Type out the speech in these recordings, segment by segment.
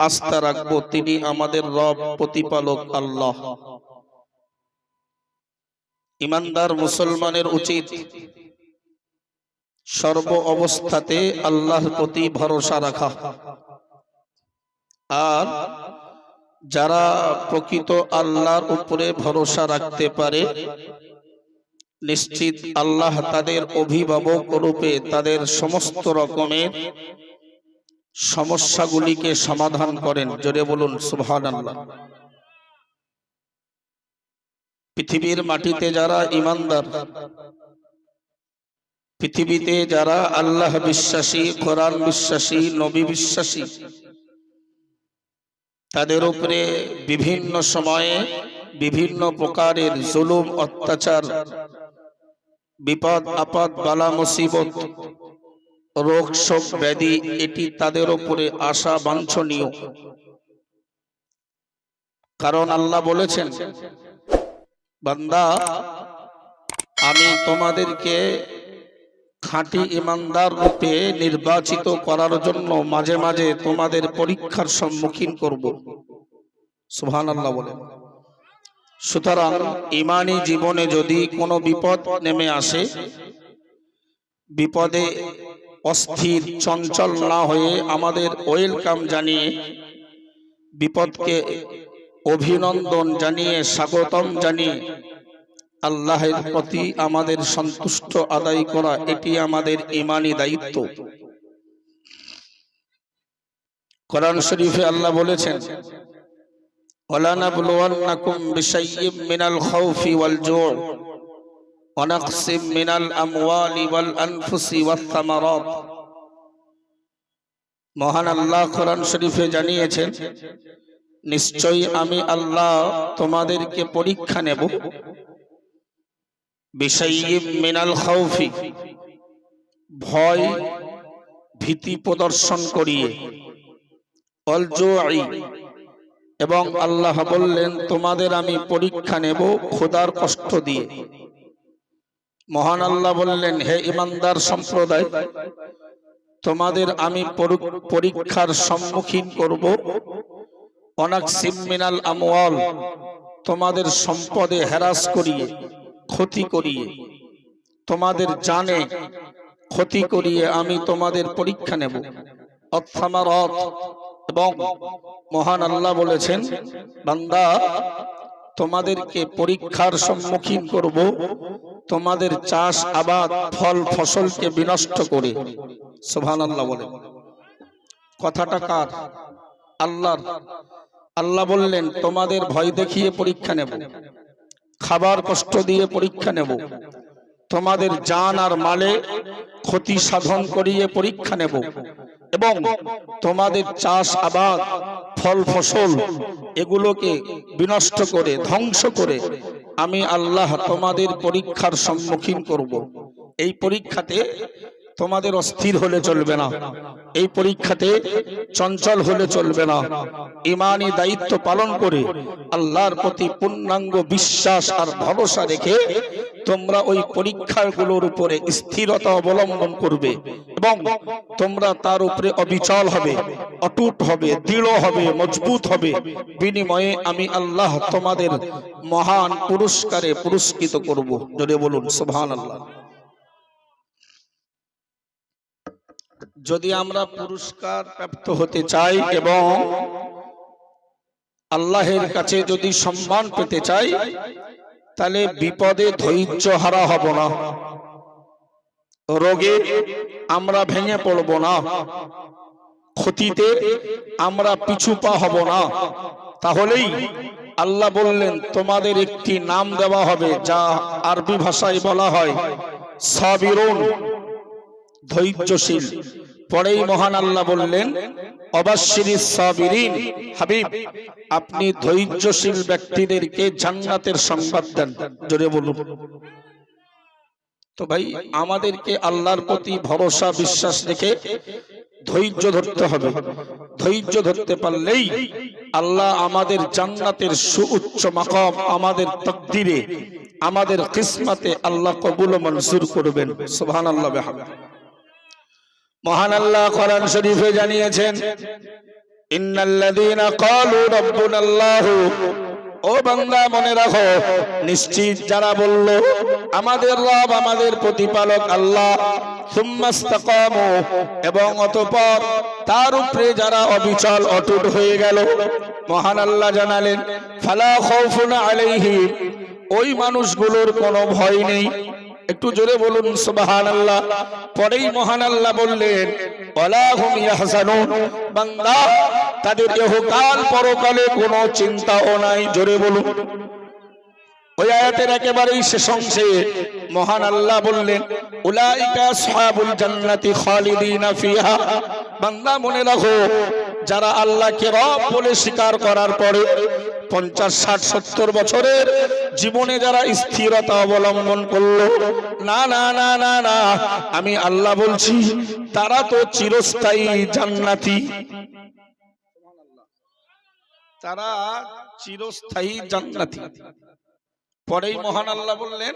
আস্থা রাখবো তিনি আমাদের রব প্রতিপালক আল্লাহ। ইমানদার মুসলমানের উচিত সর্ব অবস্থাতে আল্লাহর প্রতি ভরসা রাখা। আর যারা প্রকৃত আল্লাহর উপরে ভরসা রাখতে পারে নিশ্চিত আল্লাহ তাদের অভিভাবক রূপে তাদের সমস্ত রকমের সমস্যাগুলিকে সমাধান করেন। জোরে বলুন সুবহানাল্লাহ। পৃথিবীর মাটিতে যারা ঈমানদার, পৃথিবীতে যারা আল্লাহ বিশ্বাসী, কোরআন বিশ্বাসী, নবী বিশ্বাসী, তাদের উপরে বিভিন্ন সময়ে বিভিন্ন প্রকারের জুলুম, অত্যাচার, বিপদ আপদ, বালা মুসিবত, রোগ শোক ব্যাধি এটি তাদের উপরে আসা বাঞ্ছনীয়। কারণ আল্লাহ বলেছেন, বান্দা আমি তোমাদেরকে খাঁটি ঈমানদার রূপে নির্বাচিত করার জন্য মাঝে মাঝে তোমাদের পরীক্ষার সম্মুখীন করব। সুবহানাল্লাহ বলেন। সুতরাং ঈমানী জীবনে যদি কোনো বিপদ নেমে আসে, বিপদে অস্থির চঞ্চল না হয়ে আমাদের ওয়েলকাম জানিয়ে, বিপদকে অভিনন্দন জানিয়ে, স্বাগতম জানিয়ে আল্লাহের প্রতি আমাদের সন্তুষ্ট আদায় করা, এটি আমাদের ঈমানী দায়িত্ব। কোরআন শরীফে আল্লাহ বলেছেন, ওয়ালানাবলুওয়ান্নাকুম বিশাইয়্যিম মিনাল খাউফি ওয়াল জুউ ওয়া নাকসিম মিনাল আমওয়ালি ওয়াল আনফুসি ওয়াস সামারাত। মহান আল্লাহ কোরআন শরীফে জানিয়েছেন, নিশ্চয়ই আমি আল্লাহ তোমাদেরকে পরীক্ষা নেব, বিশাইয়্যিম মিনাল খাউফি ভয় ভীতি প্রদর্শন করিয়ে, ওয়াল জুই এবং আল্লাহ বললেন তোমাদের আমি পরীক্ষা নেব ক্ষুধার কষ্ট দিয়ে। মহান আল্লাহ বললেন, হে ঈমানদার সম্প্রদায়, তোমাদের আমি পরীক্ষার সম্মুখীন করব, ওয়ানাকসিম মিনাল আমওয়াল তোমাদের সম্পদে হ্রাস করিয়ে, ক্ষতি করিয়ে, তোমাদের জানে ক্ষতি করিয়ে আমি তোমাদের পরীক্ষা নেব, অথমারাত এবং মহান আল্লাহ বলেছেন, বান্দা তোমাদেরকে পরীক্ষার সম্মুখীন করব তোমাদের চাষ আবাদ ফল ফসলকে বিনষ্ট করে। সুবহানাল্লাহ বলেন। কথাটা কার? আল্লাহর। আল্লাহ বললেন তোমাদের ভয় দেখিয়ে পরীক্ষা নেব, খাবার কষ্ট দিয়ে পরীক্ষা নেব, তোমাদের জান আর মালে ক্ষতি সাধন করিয়ে পরীক্ষা নেব এবং তোমাদের চাষ আবাদ ফল ফসল এগুলোকে বিনষ্ট করে ধ্বংস করে আমি আল্লাহ তোমাদের পরীক্ষার সম্মুখীন করব। এই পরীক্ষাতে তোমাদের অস্থির হলে চলবে না, এই পরীক্ষাতে চঞ্চল হলে চলবে না। ঈমানী দায়িত্ব পালন করে আল্লাহর প্রতি পূর্ণাঙ্গ বিশ্বাস আর ভরসা রেখে তোমরা ওই পরীক্ষাগুলোর উপরে স্থিরতা অবলম্বন করবে এবং তোমরা তার উপরে অবিচল হবে, অটুট হবে, দৃঢ় হবে, মজবুত হবে। বিনিময়ে আমি আল্লাহ তোমাদের মহান পুরস্কারে পুরস্কৃত করব। জোরে বলুন সুবহানাল্লাহ। যদি আমরা পুরস্কার প্রাপ্ত হতে চাই এবং আল্লাহের কাছে যদি সম্মান পেতে চাই, তাহলে বিপদে ধৈর্য হারা হব না, রোগে আমরা ভেঙে পড়ব না, ক্ষতিতে আমরা পিছু পা হব না। তাহলেই আল্লাহ বললেন তোমাদের একটি নাম দেওয়া হবে, যা আরবি ভাষায় বলা হয় সাবিরুন, ধৈর্যশীল। পরেই মহান আল্লাহ বললেন অবাশশিরিস সাবিরিন, হাবিব আপনি ধৈর্যশীল ব্যক্তিদেরকে জান্নাতের সংবাদ দেন। জোরে বলুন। তো ভাই আমাদেরকে আল্লাহর প্রতি ভরসা বিশ্বাস রেখে ধৈর্য ধরতে হবে। ধৈর্য ধরতে পারলেই আল্লাহ আমাদের জান্নাতের সুউচ্চ মাকাম আমাদের তাকদীরে, আমাদের কিসমতে আল্লাহ কবুল ও মনজুর করবেন। সুবহানাল্লাহ। মহান আল্লাহ কোরআন শরীফে জানিয়েছেন, ইন্নাল্লাযীনা ক্বালু রাব্বুনাল্লাহু, ও বান্দা মনে রাখো, নিশ্চিত যারা বলল আমাদের রব আমাদের প্রতিপালক আল্লাহ, সুম্মাস্তাকামু, এবং অতঃপর তার উপরে যারা অবিচল অটুট হয়ে গেল, মহান আল্লাহ জানালেন ফালা খাউফুন আলাইহিম, ওই মানুষগুলোর কোনো ভয় নেই। একটু জোরে বলুন সুবহানাল্লাহ। পরেই মহান আল্লাহ বললেন ওয়ালা হুম ইয়াহজানুন, বান্দা তাদের ইহকাল পরকালে কোনো চিন্তাও নাই। জোরে বলুন। ওই আয়াতের একেবারেই শেষ অংশে মহান আল্লাহ বললেন উলাইকা আসহাবুল জান্নাতি খালিদিনা ফিহা, বান্দা মনে রাখো, যারা আল্লাহকে রব বলে স্বীকার করার পরে 50, 60, 70 বছরের জীবনে যারা স্থিরতা অবলম্বন করলো, না না না না না, আমি আল্লাহ বলছি তারা তো চিরস্থায়ী জান্নাতি, তারা চিরস্থায়ী জান্নাতি। পরেই মহান আল্লাহ বললেন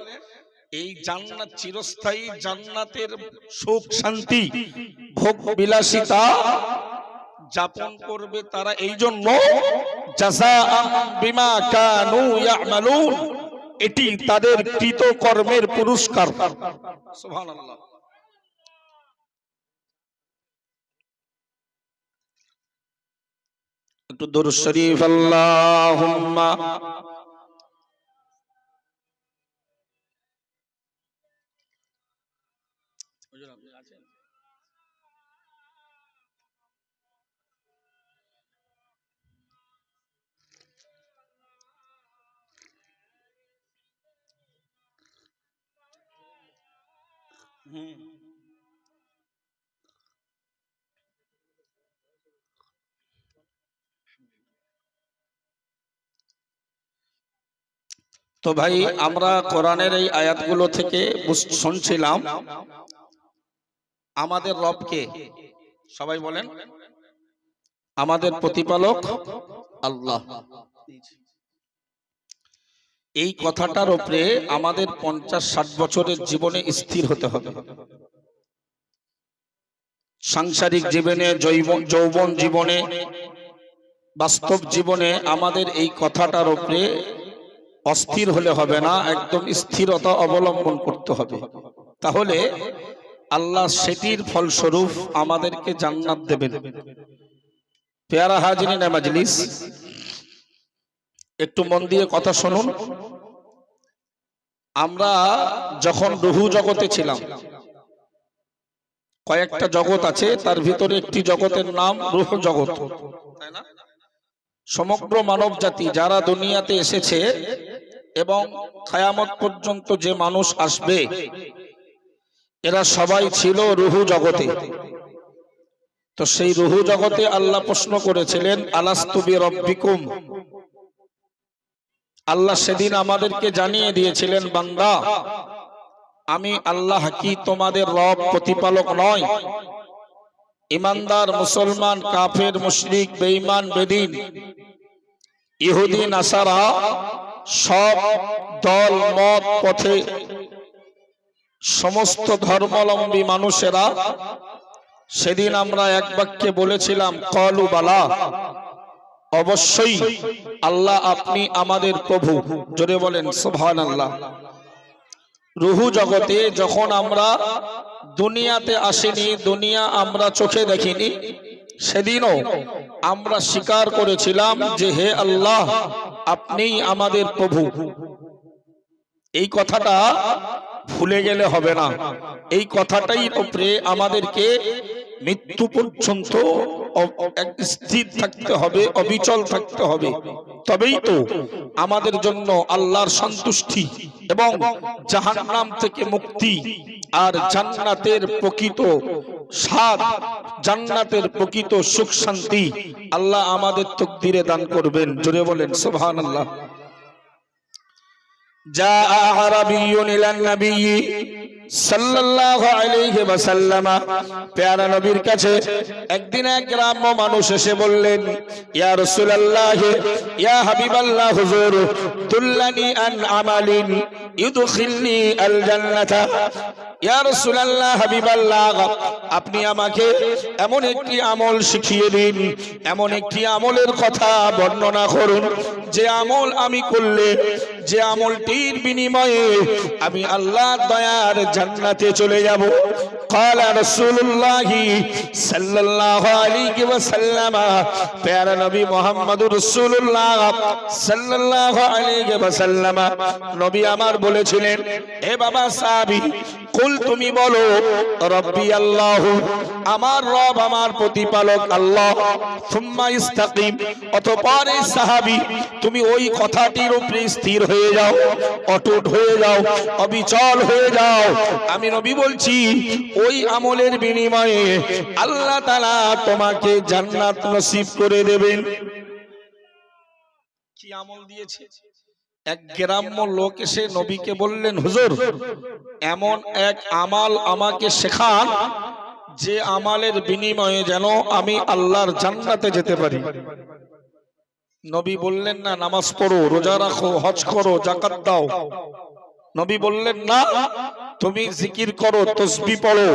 এই জান্নাত চিরস্থায়ী জান্নাতের সুখ শান্তি ভোগ বিলাসিতা যাপন করবে তারা এই জন্য জাযাআম বিমা কানু ইয়ামালুন, এটি তাদের কৃত কর্মের পুরস্কার। সুবহানাল্লাহ। একটু দরুদ শরীফ আল্লাহুম্মা তো ভাই, আমরা কোরআনের এই আয়াতগুলো থেকে শুনছিলাম আমাদের রবকে, সবাই বলেন আমাদের প্রতিপালক আল্লাহ। এই কথাটার উপরে আমাদের 50-60 বছরের জীবনে স্থির হতে হবে। সাংসারিক জীবনে, যৌবন জীবনে, বাস্তব জীবনে আমাদের এই কথাটার উপরে অস্থির হলে হবে না, একদম স্থিরতা অবলম্বন করতে হবে। তাহলে আল্লাহ সেটির ফলস্বরূপ আমাদেরকে জান্নাত দেবেন। পেয়ারা হাজিরিন মাজলিস, একটু মন দিয়ে কথা শুনুন। আমরা যখন রুহু জগতে ছিলাম, কয়েকটা জগৎ আছে, তার ভিতরে একটি জগতের নাম রুহ জগৎ, তাই না? সমগ্র মানব জাতি যারা দুনিয়াতে এসেছে এবং কিয়ামত পর্যন্ত যে মানুষ আসবে, এরা সবাই ছিল রুহু জগতে। তো সেই রুহু জগতে আল্লাহ প্রশ্ন করেছিলেন আলাস্তু বিরাব্বিকুম, আল্লাহ সেদিন আমাদেরকে জানিয়ে দিয়েছিলেন বান্দা আমি আল্লাহ কি তোমাদের রব প্রতিপালক নয়? ইমানদার মুসলমান, কাফের, মুশরিক, বেঈমান, বেদিন, ইহুদি, নাসারা, সব দল মত পথে সমস্ত ধর্মাবলম্বী মানুষেরা সেদিন আমরা এক বাক্যে বলেছিলাম ক্বালু বালা, অবশ্যই আল্লাহ আপনি আমাদের প্রভু। জোরে বলেন সুবহানাল্লাহ। রুহু জগতে যখন আমরা দুনিয়াতে আসিনি, দুনিয়া আমরা চোখে দেখিনি, সেদিনও আমরা স্বীকার করেছিলাম যে হে আল্লাহ আপনি আমাদের প্রভু। এই কথাটা ভুলে গেলে হবে না। এই কথাটাই উপরে আমাদেরকে মৃত্যু পর্যন্ত স্থির থাকতে হবে, অবিচল থাকতে হবে। তবেই তো আমাদের জন্য আল্লাহর সন্তুষ্টি এবং জাহান্নাম থেকে মুক্তি আর জান্নাতের প্রকৃত স্বাদ, জান্নাতের প্রকৃত সুখ শান্তি আল্লাহ আমাদের তাকদীরে দান করবেন। জোরে বলেন সুবহানাল্লাহ। জাআ আরাবিয়্যুন ইলান নবী সাল্লাল্লাহু আলাইহি ওয়াসাল্লাম প্যারা নবীর কাছে একদিন এক গ্রাম্য মানুষ এসে বললেন, ইয়া রাসূলুল্লাহ, ইয়া হাবিবাল্লাহ, হুজুর দুল্লানি আন আমালিন ইউদখিলনি আল জান্নাতা। ইয়া রাসূলুল্লাহ, হাবিবাল্লাহ, আপনি আমাকে এমন একটি আমল শিখিয়ে দিন, এমন একটি আমলের কথা বর্ণনা করুন যে আমল আমি করলে, যে আমলটির বিনিময়ে আমি আল্লাহর দয়ার জান্নাতে চলে যাব। ক্বালা রাসূলুল্লাহ সাল্লাল্লাহু আলাইহি ওয়াসাল্লাম, প্যারা নবী মুহাম্মদুর রাসূলুল্লাহ সাল্লাল্লাহু আলাইহি ওয়াসাল্লাম নবী আমার বলেছিলেন, হে বাবা সাহাবী, কুল তুমি বলো, রব্বি আল্লাহ, আমার রব আমার প্রতিপালক আল্লাহ, সুম্মা ইস্তাকিম, অতঃপর এই সাহাবী তুমি ওই কথাটির উপরে স্থির হয়ে যাও, অটুট হয়ে যাও, অবিচল হয়ে যাও। আমি নবী বলছি ওই আমলের বিনিময়ে আল্লাহ তাআলা তোমাকে জান্নাত নসিব করে দেবেন। কি আমল দিয়েছে? এক গ্রাম্য লোক এসে নবীকে বললেন, হুজুর এমন এক আমাল আমাকে শেখান যে আমালের বিনিময়ে যেন আমি আল্লাহর জান্নাতে যেতে পারি। নবী বললেন না নামাজ পড়ো, রোজা রাখো, হজ করো, যাকাত দাও। নবী বললেন না তুমি জিকির করো, তাসবিহ পড়ো।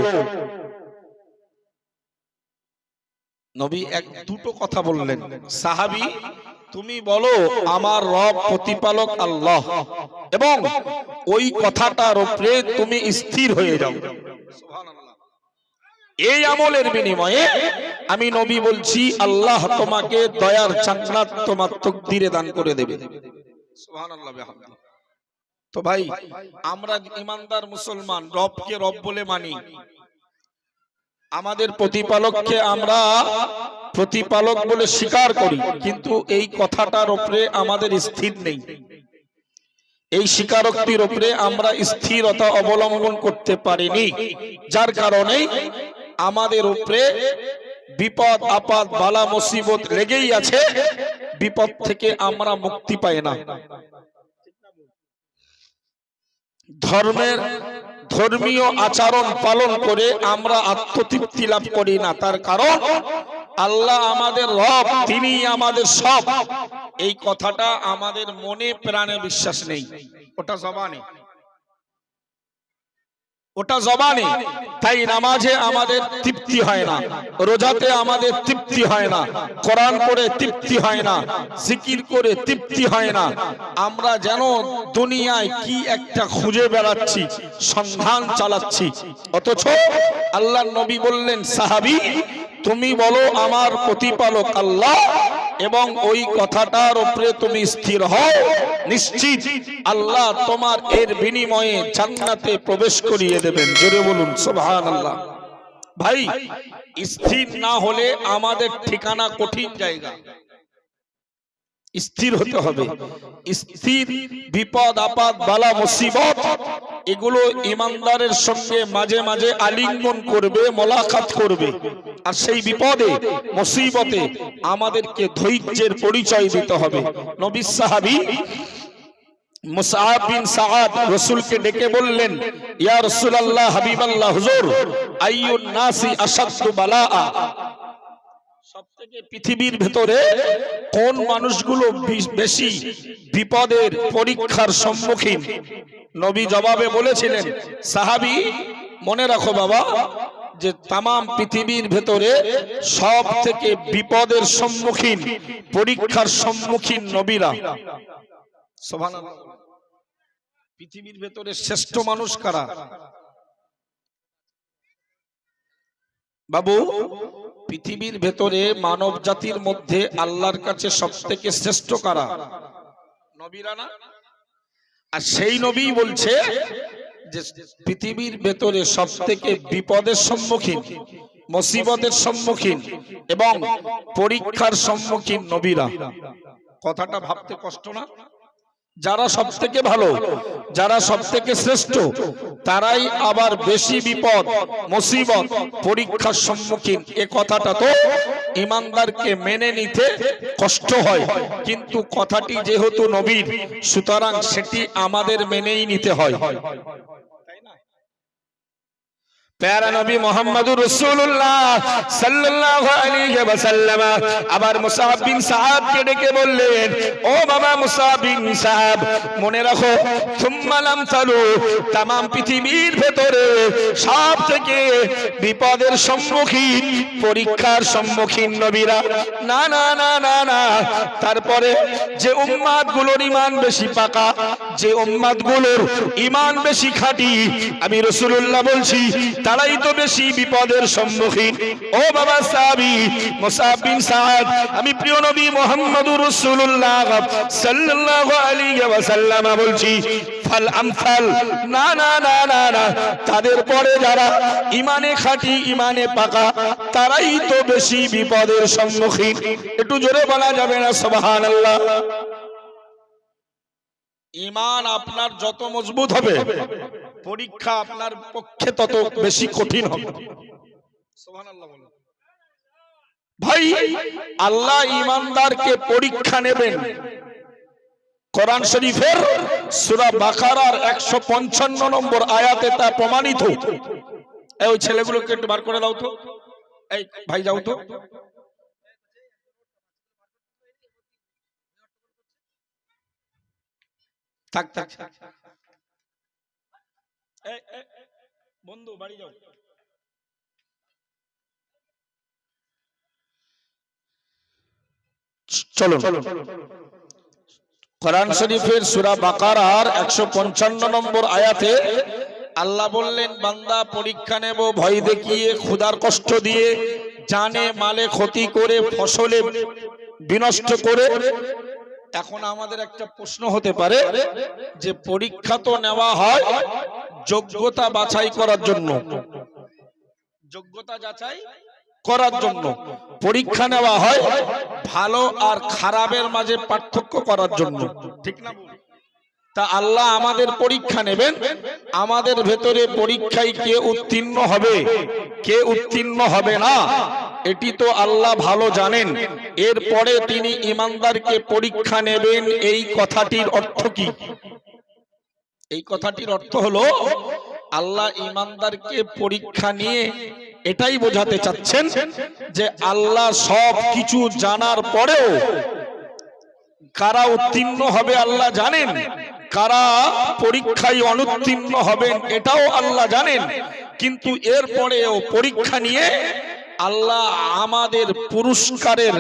নবী এক দুটো কথা বললেন, সাহাবী তুমি বলো আমার রব প্রতিপালক আল্লাহ, এবং ওই কথাটার উপরে তুমি স্থির হয়ে যাও। সুবহানাল্লাহ। এই আমলের বিনিময়ে আমি নবী বলছি আল্লাহ তোমাকে দয়ার জান্নাত তোমার তাকদীরে দান করে দেবে। সুবহানাল্লাহ বিহামদিহি। তো ভাই, আমরা ঈমানদার মুসলমান, রবকে রব বলে মানি, আমাদের প্রতিপালককে আমরা প্রতিপালক বলে স্বীকার করি, কিন্তু এই কথাটার উপরে আমাদের স্থির নেই। এই স্বীকারোক্তির উপরে আমরা স্থিরতা অবলম্বন করতে পারিনি, যার কারণে আমাদের উপরে বিপদ আপদ বালা মুসিবত লেগেই আছে, বিপদ থেকে আমরা মুক্তি পাই না। ধর্মীয় আচরণ পালন করে আমরা আত্মতৃপ্তি লাভ করি না, তার কারণ আল্লাহ আমাদের রব, তিনি আমাদের সব। এই কথাটা আমাদের মনে প্রাণে বিশ্বাস নেই, ওটা জবানে, ওটা জবানে। তাই নামাজে আমাদের তৃপ্তি হয় না, রোজাতে আমাদের তৃপ্তি হয় না, কোরআন পড়ে তৃপ্তি হয় না, জিকির করে তৃপ্তি হয় না। আমরা যেন দুনিয়ায় কি একটা খুঁজে বেড়াচ্ছি, সন্ধান চালাচ্ছি। অথচ আল্লাহর নবী বললেন, সাহাবী তুমি বলো আমার প্রতিপালক আল্লাহ, এবং ওই কথাটার উপরে তুমি স্থির হও, নিশ্চিত আল্লাহ তোমার এর বিনিময়ে জান্নাতে প্রবেশ করিয়ে দেবেন। জোরে বলুন সুবহানাল্লাহ। ভাই, স্থির না হলে আমাদের ঠিকানা কঠিন জায়গা। স্থির হতে হবে। স্থির বিপদ আপদ বালা মুসিবত এগুলো ঈমানদারের সঙ্গে মাঝে মাঝে আলিঙ্গন করবে, মোলাকাত করবে, আর সেই বিপদে মুসিবতে আমাদেরকে ধৈর্যের পরিচয় দিতে হবে। নবী সাহাবী মুসআব বিন সাআদ রাসূলকে ডেকে বললেন, ইয়া রাসূলুল্লাহ, হাবিবাল্লাহ, হুজুর আইয়ুন নাসি আশাদ্দু বালাআ, সবথেকে পৃথিবীর ভেতরে কোন মানুষগুলো বেশি বিপদের পরীক্ষার সম্মুখীন? নবী জবাবে বলেছিলেন, সাহাবী মনে রাখো বাবা, যে তামাম পৃথিবীর ভেতরে সব থেকে বিপদের সম্মুখীন, পরীক্ষার সম্মুখীন নবীরা। সুবহানাল্লাহ। পৃথিবীর ভেতরে শ্রেষ্ঠ মানুষ কারা বাবু? পৃথিবীর ভেতরে মানব জাতির মধ্যে আল্লাহর কাছে সবথেকে শ্রেষ্ঠ কারা? নবীরা না? আর সেই নবী বলছে যে পৃথিবীর ভেতরে সবথেকে বিপদের সম্মুখীন, মুসিবতের সম্মুখীন এবং পরীক্ষার সম্মুখীন নবীরা। কথাটা ভাবতে কষ্ট না? যারা সবথেকে ভালো, যারা সবথেকে শ্রেষ্ঠ, তারাই আবার বেশি বিপদ মুসিবত পরীক্ষার সম্মুখীন। এ কথাটা তো ঈমানদারকে মেনে নিতে কষ্ট হয়, কিন্তু কথাটি যেহেতু নবীর, সুতরাং সেটি আমাদের মেনেই নিতে হয়, তাই না? প্যারা নবী মুহাম্মদুর রাসূলুল্লাহ সাল্লাল্লাহু আলাইহি ওয়াসাল্লাম আবার মুসাআব বিন সাআদকে ডেকে বললেন, ও বাবা মুসাআব বিন সাআব, মনে রাখো সুম্মা লাম তালু, तमाम পৃথিবীর ভেতরে সবথেকে বিপদের সম্মুখীন, পরীক্ষার সম্মুখীন নবীরা। না না না না না, তারপরে যে উম্মাতগুলোর ঈমান বেশি পাকা, যে উম্মাতগুলোর ঈমান বেশি খাঁটি, আমি রাসূলুল্লাহ বলছি তারাই তো বেশি বিপদের সম্মুখীন। ও বাবা সাহাবী মুসাআব বিন সাআদ, আমি প্রিয় নবী মুহাম্মদুর রাসূলুল্লাহ সাল্লাল্লাহু আলাইহি ওয়াসাল্লাম বলছি, ফাল আমসাল, না না না না না, তাদের পরে যারা ঈমানে খাঁটি, ঈমানে পাকা, তারাই তো বেশি বিপদের সম্মুখীন। একটু জোরে বলা যাবে না সুবহানাল্লাহ? ঈমান আপনার যত মজবুত হবে, পরীক্ষা আপনার পক্ষে তত বেশি কঠিন হবে। সুবহানাল্লাহ বলুন ভাই। আল্লাহ ঈমানদারকে পরীক্ষা নেবেন। কোরআন শরীফের সূরা বাকারার 155 নম্বর আয়াতে তা প্রমাণিত। এই ওই ছেলেগুলোকে একটু বার করে দাও তো, এই ভাই যাও তো। থাক থাক, বন্ধু বাড়ি যাও। চলো, কোরআন শরীফের সূরা বাকারার 155 নম্বর আয়াতে আল্লাহ বললেন, বান্দা পরীক্ষা নেব ভয় দেখিয়ে, ক্ষুধার কষ্ট দিয়ে, জানে মালে ক্ষতি করে, ফসলে বিনষ্ট করে। এখন আমাদের একটা প্রশ্ন হতে পারে যে পরীক্ষা তো নেওয়া হয় যোগ্যতা বাছাই করার জন্য, যোগ্যতা যাচাই করার জন্য পরীক্ষা নেওয়া হয় ভালো আর খারাপের মাঝে পার্থক্য করার জন্য, ঠিক না? তা আল্লাহ আমাদের পরীক্ষা নেবেন, আমাদের ভেতরে পরীক্ষায় কে উত্তীর্ণ হবে, কে উত্তীর্ণ হবে না, এটি তো আল্লাহ ভালো জানেন। এরপরে তিনি ঈমানদারকে পরীক্ষা নেবেন। এই কথাটির অর্থ কি? এই কথাটির অর্থ হলো আল্লাহ ঈমানদারকে পরীক্ষা নিয়ে এটাই বোঝাতে চাচ্ছেন যে আল্লাহ সব কিছু জানার পরেও কারা উত্তীর্ণ হবে আল্লাহ জানেন, কারা পরীক্ষায় অনুত্তীর্ণ হবেন এটাও আল্লাহ জানেন। কিন্তু এরপরেও পরীক্ষা নিয়ে আল্লাহ আমাদের পুরস্কারের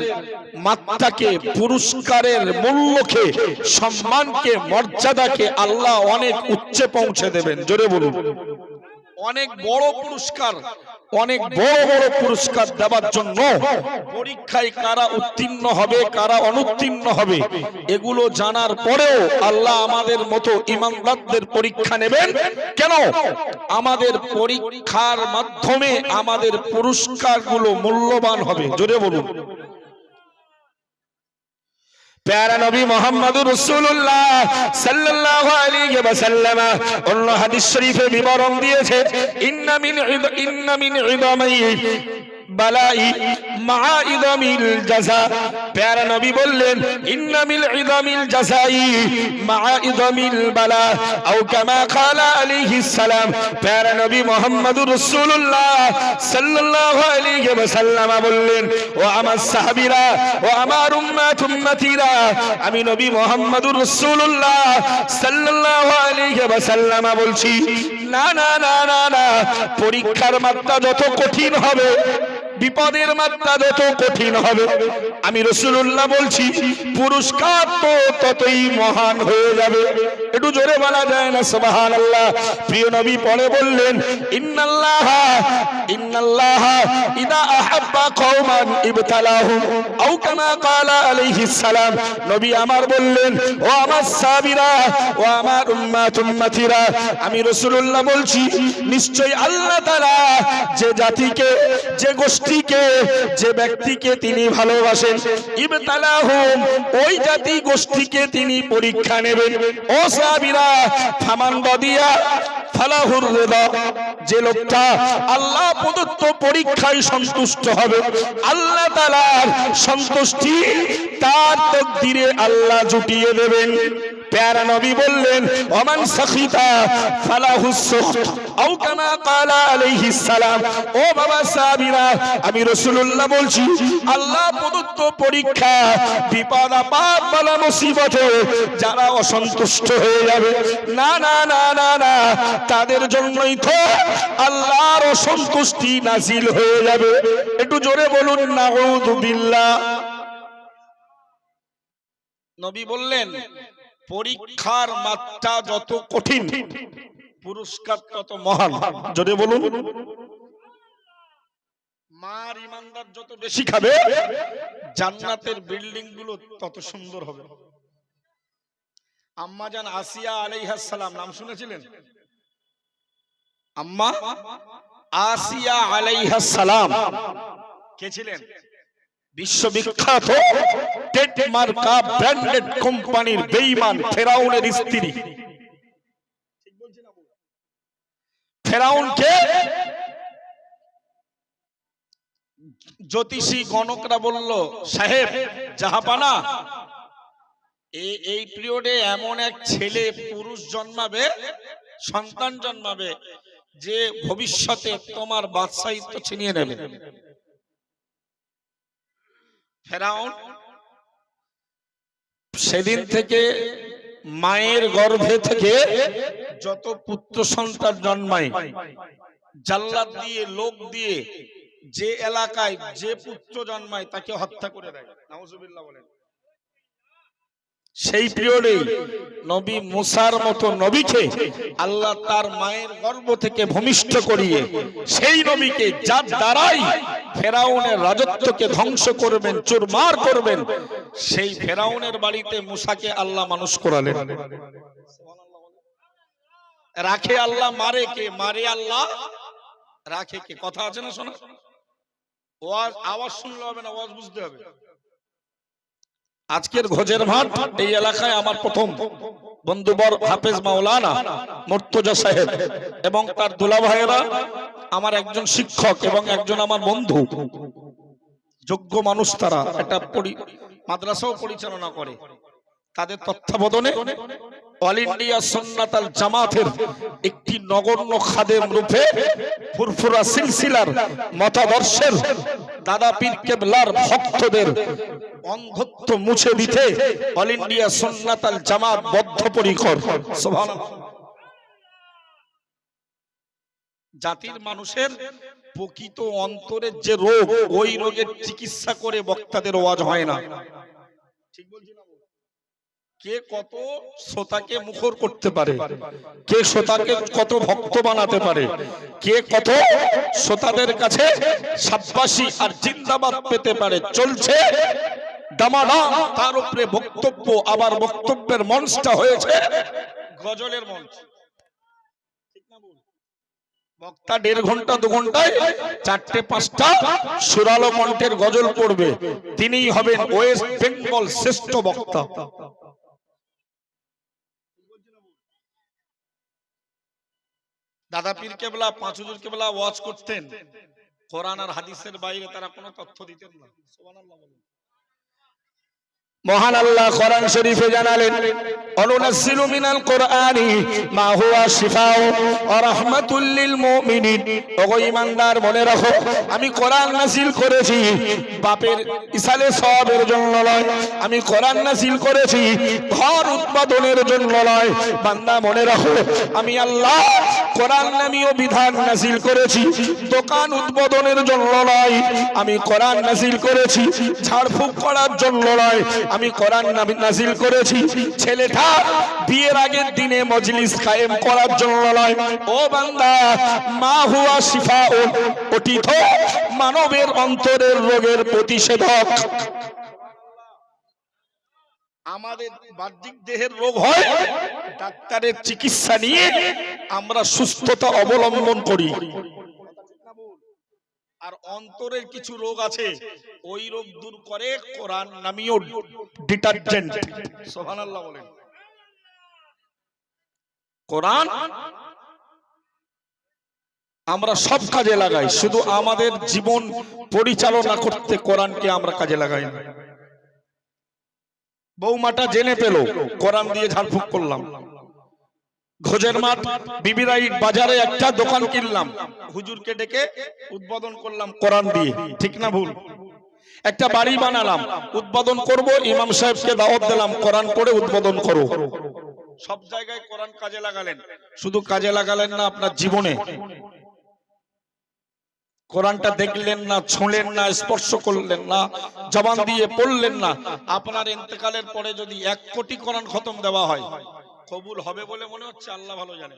মাত্রাকে, পুরস্কারের মূল্যকে, সম্মানকে, মর্যাদাকে আল্লাহ অনেক উচ্চে পৌঁছে দেবেন। জোরে বলুন। অনেক বড় পুরস্কার, অনেক বড় বড় পুরস্কার দেওয়ার জন্য পরীক্ষায় কারা উত্তীর্ণ হবে, কারা অনুত্তীর্ণ হবে, এগুলো জানার পরেও আল্লাহ আমাদের মতো ঈমানদারদের পরীক্ষা নেবেন। কেন? আমাদের পরীক্ষার মাধ্যমে আমাদের পুরস্কারগুলো মূল্যবান হবে। জোরে বলুন। প্যারা নবী মুহাম্মদুর রাসূলুল্লাহ সাল্লাল্লাহু আলাইহি ওয়াসাল্লাম অন্য হাদিস শরীফে বিবরণ দিয়েছে, ইন্না মিন ইদামি বালাই মা ইদামিল জাযা। প্যারা নবী বললেন, ইন্না মিন ইদামিল জাযাই মা ইদামিল বালা, আও কামা ক্বালা আলাইহিস সালাম। প্যারা নবী মুহাম্মদুর রাসূলুল্লাহ সাল্লাল্লাহু আলাইহি ওয়াসাল্লাম বললেন, ও আমার সাহাবীরা, ও আমার উম্মতিরা, আমি নবী মুহাম্মদুর রাসূলুল্লাহ সাল্লাল্লাহু আলাইহি ওয়াসাল্লাম বলছি, না না না না না, পরীক্ষার মাত্রা যত কঠিন হবে, বিপদের মাত্রা যত কঠিন হবে, আমি রাসূলুল্লাহ বলছি পুরস্কার তো ততই মহান হয়ে যাবে। একটু জোরে বলা যায় না সুবহানাল্লাহ? প্রিয় নবী পরে বললেন, ইন্নাল্লাহ ইদা আহাব্বা কওমান ইবতালাহুম, আও কামা ক্বালা আলাইহিস সালাম। নবী আমার বললেন, ও আমার সাহাবীরা, ও আমার উম্মতিরা, আমি রাসূলুল্লাহ বলছি নিশ্চয়ই আল্লাহ তাআলা যে জাতিকে, যে গোষ্ঠীকে, যে ব্যক্তিকে তিনি ভালোবাসেন, ইবতালাহুম, ওই জাতি গোষ্ঠীকে তিনি পরীক্ষা নেবেন। ও সাহাবীরা, ফামান রাদিয়া ফালাহুর রিদা, যে লোকটা আল্লাহ প্রদত্ত পরীক্ষায় সন্তুষ্ট হবে, আল্লাহ তাআলার সন্তুষ্টি তার তাকদীরে আল্লাহ জুটিয়ে দেবেন। প্যারা নবী বললেন ওমান সাখিতা ফালাহুস সুখত আও কামা ক্বালা আলাইহিস সালাম। ও বাবা সাহাবীরা, আমি রাসূলুল্লাহ বলছি, আল্লাহ প্রদত্ত পরীক্ষা, বিপদ আপদ বালা মুসিবতে যারা অসন্তুষ্ট হয়ে যাবে, না না না না না, তাদের জন্যই তো আল্লাহর অসন্তুষ্টি নাজিল হয়ে যাবে। একটু জোরে বলুন নাউযু বিল্লাহ। নবী বললেন পরীক্ষার মাত্রা যত কঠিন, পুরস্কার তত মহান। জোরে বলুন। মার ইমানদার যত বেশি খাবে, জান্নাতের বিল্ডিং গুলো তত সুন্দর হবে। আম্মা জান আসিয়া আলাইহিস সালাম, নাম শুনেছিলেন? আম্মা আসিয়া আলাইহিস সালাম কে ছিলেন? বিশ্ববিখ্যাত টেটমার্কা ব্র্যান্ডেড কোম্পানির বেঈমান ফেরাউনের স্ত্রী। ফেরাউনকে জ্যোতিষী গণকরা বলল, সাহেব জাহাপানা, এই পিরিয়ডে এমন এক ছেলে পুরুষ জন্মাবে, সন্তান জন্মাবে, যে ভবিষ্যতে তোমার বাদশাহিত্ব ছিনিয়ে নেবে। ফেরাউন সেদিন থেকে মায়ের গর্ভে থেকে যত পুত্র সন্তান জন্মায়, জাল্লাদ দিয়ে, লোক দিয়ে, যে এলাকায় যে পুত্র জন্মায় তাকে হত্যা করে দেয়। নাউজুবিল্লাহ বলেন। সেই পিরিয়ডে নবী মুসার মতো নবীকে আল্লাহ তার মায়ের গর্ভ থেকে ভূমিষ্ঠ করিয়ে সেই নবীকে, যার দ্বারাই ফেরাউনের রাজত্বকে ধ্বংস করবেন, চুরমার করবেন, সেই ফেরাউনের বাড়িতে মুসাকে আল্লাহ মানুষ করালেন। রাখে আল্লাহ, মারে কে? মারে আল্লাহ, রাখে কে? কথা আছে না শোনা? ওয়াজ আওয়াজ শুনলে হবে না, ওয়াজ বুঝতে হবে। আজকের ভোজের ভাত এই এলাকায় আমার প্রথম বন্ধুবর হাফেজ মাওলানা মুর্তজা সাহেব এবং তার দুলা ভাইয়েরা, আমার একজন শিক্ষক এবং একজন আমার বন্ধু, যোগ্য মানুষ। তারা একটা মাদ্রাসাও পরিচালনা করে। তাদের তত্ত্বাবধানে অল ইন্ডিয়া সুন্নাত আল জামাতের একটি নগণ্য খাদেম রূপে ফুরফুরা সিলসিলার মতাদর্শের দাদা পীর কেবলার ভক্তদের অন্ধত্ব মুছে দিতে অল ইন্ডিয়া সুন্নাত আল জামাত বদ্ধপরিকর। সুবহানাল্লাহ। জাতির মানুষের প্রকৃত অন্তরের যে রোগ, ওই রোগের চিকিৎসা করে বক্তাদের ওয়াজ হয় না। ঠিক বলছি না? কে কত শ্রোতাকে মুখর করতে পারে, কে শ্রোতাকে কত ভক্ত বানাতে পারে, কে কত শ্রোতাদের কাছে শাবাশি আর জিন্দাবাদ পেতে পারে, চলছে দামাদাম তার উপরে বক্তব্য। আবার বক্তব্যের মঞ্চটা হয়েছে গজলের মঞ্চ। বক্তা 1.5 ঘন্টা 2 ঘন্টায় 4-5টা সুরালো কণ্ঠের গজল পড়বে, তিনিই হবেন ওয়েস্ট বেঙ্গল শ্রেষ্ঠ বক্তা। দাদা পীর কেবলা, পাঁচ হুজুর কেবলা ওয়াজ করতেন, কোরআন আর হাদিসের বাইরে তারা কোনো তথ্য দিতেন না। সুবহানাল্লাহ বলেন। মহান আল্লাহ কোরআন শরীফে জানালেন, অনুনাজ্জিলু মিনাল কোরআনি মা হুয়া শিফাউ ওয়া রাহমাতুল লিল মুমিনিন। ওগো ঈমানদার, মনে রাখো, আমি কোরআন নাযিল করেছি বাপের ইসালে সওয়াবের জন্য নয়, আমি কোরআন নাযিল করেছি ঘর উৎপাদনের জন্য নয়। বান্দা মনে রাখো, আমি আল্লাহ কোরআন নামীয় বিধান নাযিল করেছি দোকান উদ্বোধনের জন্য নয়, আমি কোরআন নাযিল করেছি ঝাড়ফুঁক করার জন্য নয়, আমি কোরআন নাযিল করেছি ছেলেটা বিয়ের আগের দিনে মজলিস কায়েম করার জন্য নয়। ও বান্দা, মা হুয়া শিফাউ, ওটি তো মানবের অন্তরের রোগের প্রতিষেধক। আমাদের বাহ্যিক দেহের রোগ হয়, ডাক্তারের চিকিৎসা নিয়ে আমরা সুস্থতা অবলম্বন করি। আর অন্তরের কিছু রোগ আছে, ওই রোগ দূর করে কোরআন নামীয় ডিটারজেন্ট। সুবহানাল্লাহ বলেন। কোরআন আমরা সব কাজে লাগাই, শুধু আমাদের জীবন পরিচালনা করতে কোরআনকে আমরা কাজে লাগাই না। বৌমাটা জেনে পেল, কোরআন দিয়ে ঝাড়ফুঁক করলাম। ঘোজের মাঠ বিবিরাই বাজারে একটা দোকান কিনলাম, হুজুরকে ডেকে উদ্বোধন করলাম কোরআন দিয়ে, ঠিক না ভুল? একটা বাড়ি বানালাম, উদ্বোধন করব, ইমাম সাহেবকে দাওয়াত দিলাম, কোরআন পড়ে উদ্বোধন করো। সব জায়গায় কোরআন কাজে লাগালেন, শুধু কাজে লাগালেন না, আপনার জীবনে কোরআনটা দেখলেন না, ছুঁলেন না, স্পর্শ করলেন না, জবান দিয়ে পড়লেন না, আপনার ইন্তেকালের পরে যদি 1 কোটি কোরআন খতম দেওয়া হয়, কবুল হবে বলে মনে হচ্ছে? আল্লাহ ভালো জানে।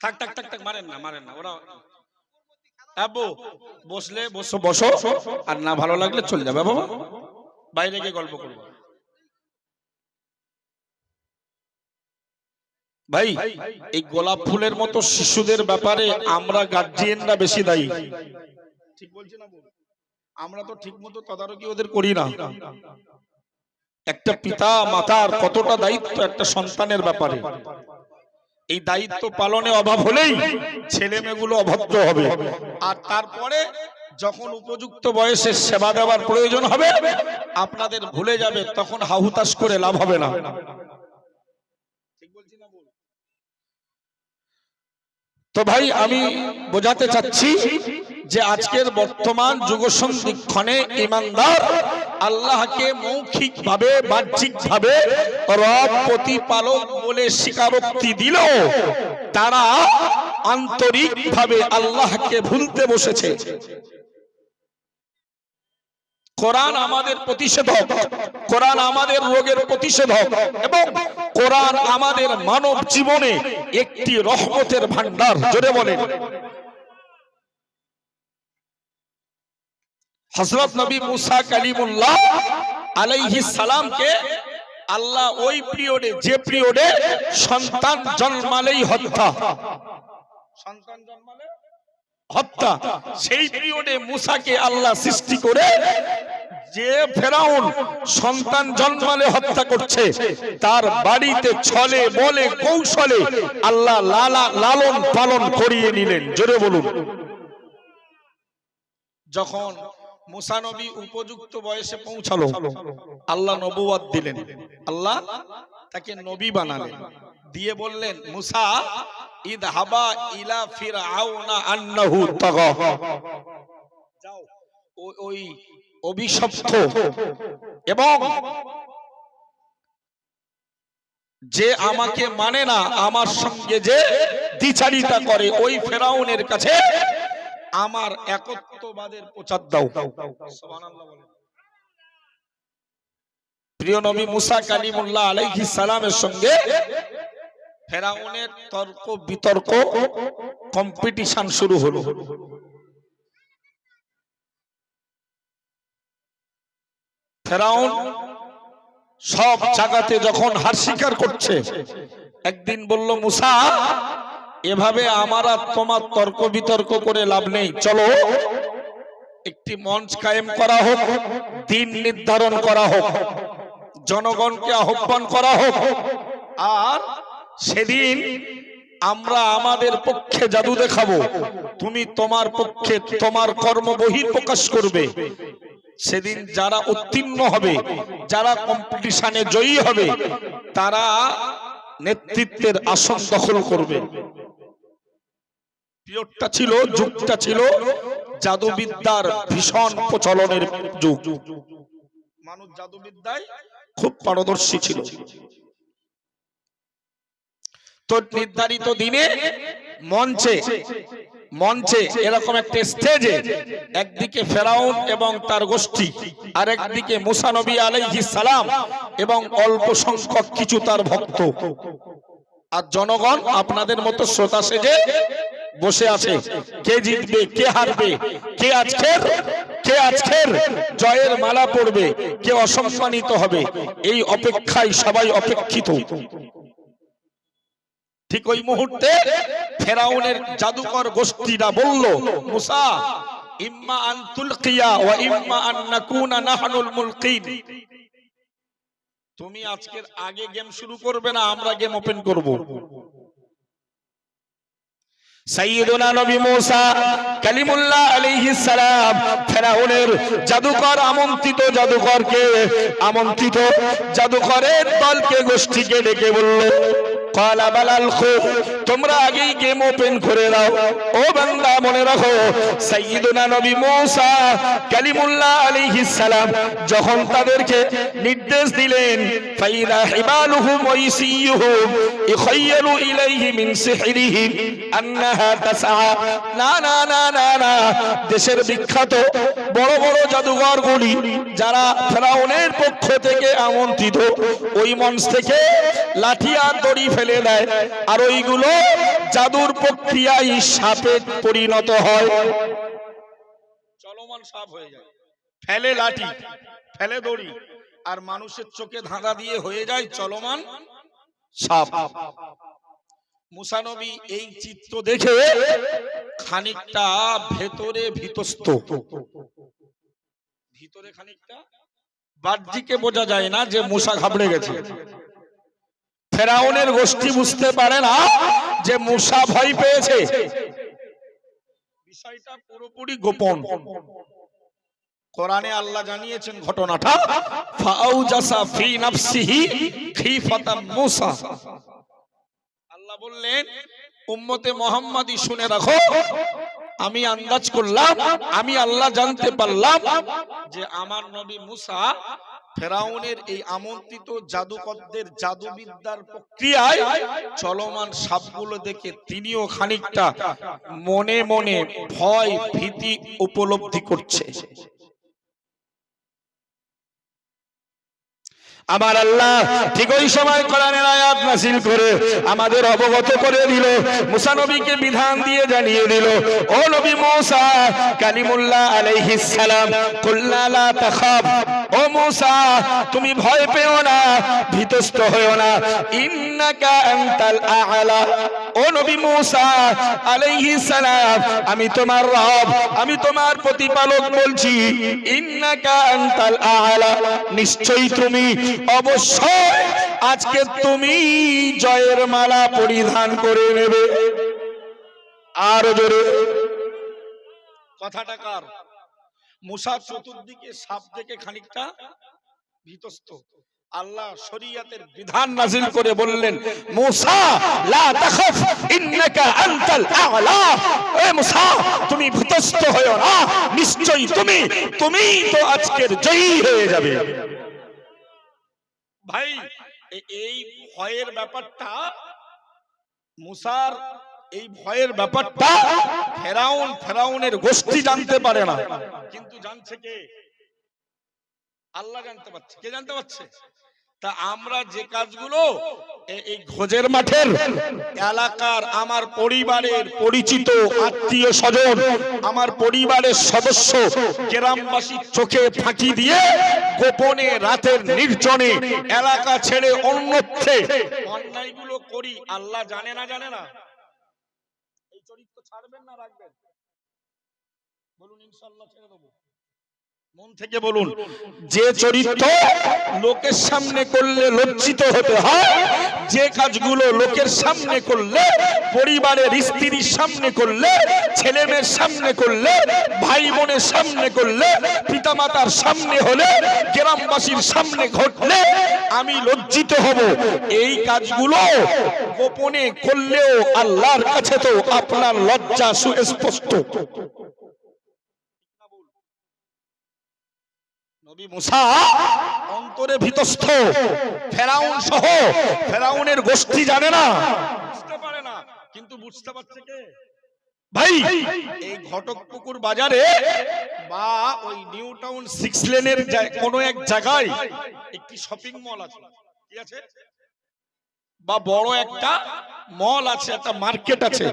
থাক থাক থাক থাক, মারেন না ওরা। আব্বু বসলে বসো বসো, আর না ভালো লাগলে চলে যাবে বাবা, বাইরে গিয়ে গল্প করবো। ভাই, এই গোলাপ ফুলের মতো শিশুদের ব্যাপারে আমরা গার্জিয়ানরা বেশি দায়ী। ঠিক বলছি না? আমরা তো ঠিক মতো তদারকি ওদের করি না। একটা পিতা মাতার কতটা দায়িত্ব একটা সন্তানের ব্যাপারে, এই দায়িত্ব পালনে অভাব হলেই ছেলে মেয়েগুলো অভদ্র হবে, আর তারপরে যখন উপযুক্ত বয়সে সেবা দেওয়ার প্রয়োজন হবে আপনাদের ভুলে যাবে, তখন হাহুতাশ করে লাভ হবে না। তো ভাই, আমি বোঝাতে চাচ্ছি যে আজকের বর্তমান যুগসন্ধিক্ষণে ঈমানদার আল্লাহকে মৌখিক ভাবে বাহ্যিক ভাবে রব প্রতিপালক বলে স্বীকারোক্তি দিল, তারা আন্তরিক ভাবে আল্লাহকে ভুলতে বসেছে। কোরআন আমাদের প্রতিষেধক, কোরআন আমাদের রোগের প্রতিষেধক, এবং কোরআন আমাদের মানব জীবনে একটি রহমতের ভান্ডার। জোরে বলেন। হযরত নবী মুসা কালিমুল্লাহ আলাইহিস সালামকে আল্লাহ ওই পিরিয়ডে, যে পিরিয়ডে সন্তান জন্মালেই হত্যা, সন্তান জন্মালে হত্যা, সেই পিরিয়ডে মুসাকে আল্লাহ সৃষ্টি করে যে ফেরাউন সন্তান জন্মালে হত্যা করছে, তার বাড়িতে ছলে বলে কৌশলে আল্লাহ লালন পালন করিয়ে নিলেন। জোরে বলুন। যখন মুসা নবী উপযুক্ত বয়সে পৌঁছালো, আল্লাহ নবুয়ত দিলেন, আল্লাহ তাকে নবী বানালেন, দিয়ে বললেন, মুসা ইযহাবা ইলা ফিরআউনা আন্নাহু তাগা, যাও ওই অভিশপ্ত এবং যে আমাকে মানে না, আমার সঙ্গে যে দ্বিচারিতা করে, ওই ফেরাউনের কাছে আমার একত্ববাদের প্রচার দাও। সুবহানাল্লাহ বলেন। প্রিয় নবী মুসা কালিমুল্লাহ আলাইহিস সালামের সঙ্গে ফেরাউনের তর্ক বিতর্ক, কম্পিটিশন শুরু হলো। ফেরাউন সব জায়গাতে যখন হার স্বীকার করছে, একদিন বলল, মুসা, এভাবে আমার আর তোমার তর্ক বিতর্ক করে লাভ নেই, চলো একটি মঞ্চ কায়েম করা হোক, দিন নির্ধারণ করা হোক, জনগণকে আহ্বান করা হোক, আর সেদিন আমরা আমাদের পক্ষে জাদু দেখাবো, তুমি তোমার পক্ষে তোমার কর্ম বহিঃপ্রকাশ করবে। সেদিন যারা উত্তীর্ণ হবে, যারা কম্পিটিশনে জয়ী হবে, তারা নেতৃত্বের আসন দখল করবে। পিরিয়ডটা ছিল, যুগটা ছিল জাদুবিদ্যার ভীষণ প্রচলনের যুগ। মানুষ জাদুবিদ্যায় খুব পারদর্শী ছিল। তো নির্ধারিত দিনে মঞ্চে এরকম একটা স্টেজে একদিকে ফেরাউন এবং তার গোষ্ঠী, আর একদিকে মুসা নবী আলাইহিস সালাম এবং অল্প সংখ্যক কিছু তার ভক্ত, আর জনগণ আপনাদের মতো শ্রোতা সেজে বসে আছে। কে জিতবে, কে হারবে, কে আজকের জয়ের মালা পড়বে, কে অসম্মানিত হবে, এই অপেক্ষায় সবাই অপেক্ষিত। ঠিক ওই মুহূর্তে ফেরাউনের জাদুকর গোষ্ঠীরা বলল, মুসা, ইম্মা আন তুলকিয়া ওয়া ইম্মা আন নাকুনা নাহনুল মুলকিন, তুমি আজকের আগে গেম শুরু করবে না, আমরা গেম ওপেন করব। সাইয়্যিদুনা নবী মুসা কালিমুল্লাহ আলাইহিস সালাম ফেরাউনের জাদুকর আমন্ত্রিত জাদুকরের দলকে গোষ্ঠীকে ডেকে বলল, ক্বালা বালাল খু, তোমরা আগেই গেম ওপেন করে দাও। ও বান্দা মনে রাখো, সাইয়্যিদুনা নবী মুসা কালিমুল্লাহ আলাইহিস সালাম যখন তাদেরকে নির্দেশ দিলেন, ফাইদা হিবালুহুম ওয়া ইসিয়ুহুম ইখায়্যালু ইলাইহি মিন সিহরিহিম আন্নাহা তাসআ। না না না না না, দেশের বিখ্যাত বড় বড় জাদুঘরগুলি যারা ফেরাউনের পক্ষ থেকে আমন্ত্রিত, ওই মঞ্চ থেকে লাঠি আর দড়ি ফেলে দেয়, আর ওইগুলো জাদুর প্রক্রিয়ায় সাপে পরিণত হয়, চলমান সাপ হয়ে যায়। ফেলে লাঠি, ফেলে দড়ি, আর মানুষের চোখে ধাঁধা দিয়ে হয়ে যায় চলমান সাপ। মুসা নবী এই চিত্র দেখে খানিকটা ভেতরে ভীতস্ত, ভিতরে খানিকটা, বাহ্যিকে বোঝা যায় না যে মুসা ঘাবড়ে গেছে। ফেরাউনের গোষ্ঠী বুঝতে পারে না যে মুসা ভয় পেয়েছে, বিষয়টা পুরোপুরি গোপন। কোরআনে আল্লাহ জানিয়েছেন ঘটনাটা, ফাআউজাসা ফি নাফসিহি খিফাতাম মুসা। আল্লাহ বললেন, উম্মতে মুহাম্মাদি শুনে রাখো, আমি আন্দাজ করলাম, আমি আল্লাহ জানতে পারলাম যে আমার নবী মুসা ফেরাউনের এই আমন্ত্রিত জাদুকরদের জাদুবিদ্যার প্রক্রিয়ায় চলমান সাপগুলো দেখে তিনিও খানিকটা মনে মনে ভয় ভীতি উপলব্ধি করছে। আমার আল্লাহ ঠিক ওই সময় কোরআনের আয়াত নাযিল করে আমাদের অবগত করে দিল, মুসা নবীকে বিধান দিয়ে জানিয়ে দিল, ও নবী মুসা কালিমুল্লাহ আলাইহিস সালাম, কুল্লা লা তাখাফ, ও মুসা তুমি ভয় পেও না, ভীতস্ত হয়ো না, ইন্নাকা আনতাল আ'লা, ও নবী মুসা আলাইহিস সালাম, আমি তোমার রব, আমি তোমার প্রতিপালক বলছি, ইন্নাকা আনতাল আ'লা, নিশ্চয়ই তুমি, অবশ্যই আজকে তুমি জয়ের মালা পরিধান করে নেবে। আর জোরে কথাটা কার? মুসা চতুর্দিকে সাপ দেখে খানিকটা ভীতস্ত। আল্লাহ শরীয়তের বিধান নাযিল করে বললেন, মুসা লা তাখাফ ইন্নাকা আনতাল আ'লা, এ মুসা তুমি ভীতস্ত হয়ো না, নিশ্চয়ই তুমি তো আজকের জয়ী হয়ে যাবে। ভাই এই ভয়ের ব্যাপারটা, মুসার এই ভয়ের ব্যাপারটা ফেরাউনের গোষ্ঠী জানতে পারে না, কিন্তু জানছে কে? আল্লাহ জানতে পারছে। কে জানতে পারছে? তা আমরা যে কাজগুলো এই ঘোজের মাঠের এলাকার আমার পরিবারের পরিচিত আত্মীয় স্বজন, আমার পরিবারের সদস্য, গ্রামবাসীর চোখে ফাঁকি দিয়ে গোপনে রাতের নির্জনে এলাকা ছেড়ে অন্যত্রে অন্যায়গুলো করি, আল্লাহ জানে না? জানে না? এই চরিত্র ছাড়বেন না রাখবেন? বলুন ইনশাআল্লাহ ছেড়ে দেব। মন থেকে বলুন, যে চরিত্র লোকের সামনে করলে লজ্জিত হতে হয়, যে কাজগুলো লোকের সামনে করলে, পরিবারের স্ত্রীর সামনে করলে, ছেলে মেয়ের সামনে করলে, ভাই বোনের সামনে করলে, পিতামাতার সামনে হলে, গ্রামবাসীর সামনে ঘটলে আমি লজ্জিত হব, এই কাজগুলো গোপনে করলেও আল্লাহর কাছে তো আপনার লজ্জা সুস্পষ্ট। নবী মুসা অন্তরে ভীতস্ত, ফেরাউন সহ ফেরাউনের গোষ্ঠী জানে না, বুঝতে পারে না, কিন্তু বুঝতে পারছে কে? ভাই এই ঘটকপুকুর বাজারে বা ওই নিউ টাউন 6 লেনের কোন এক জায়গায় একটি শপিং মল আছে, কি আছে? বা বড় একটা মল আছে, একটা মার্কেট আছে,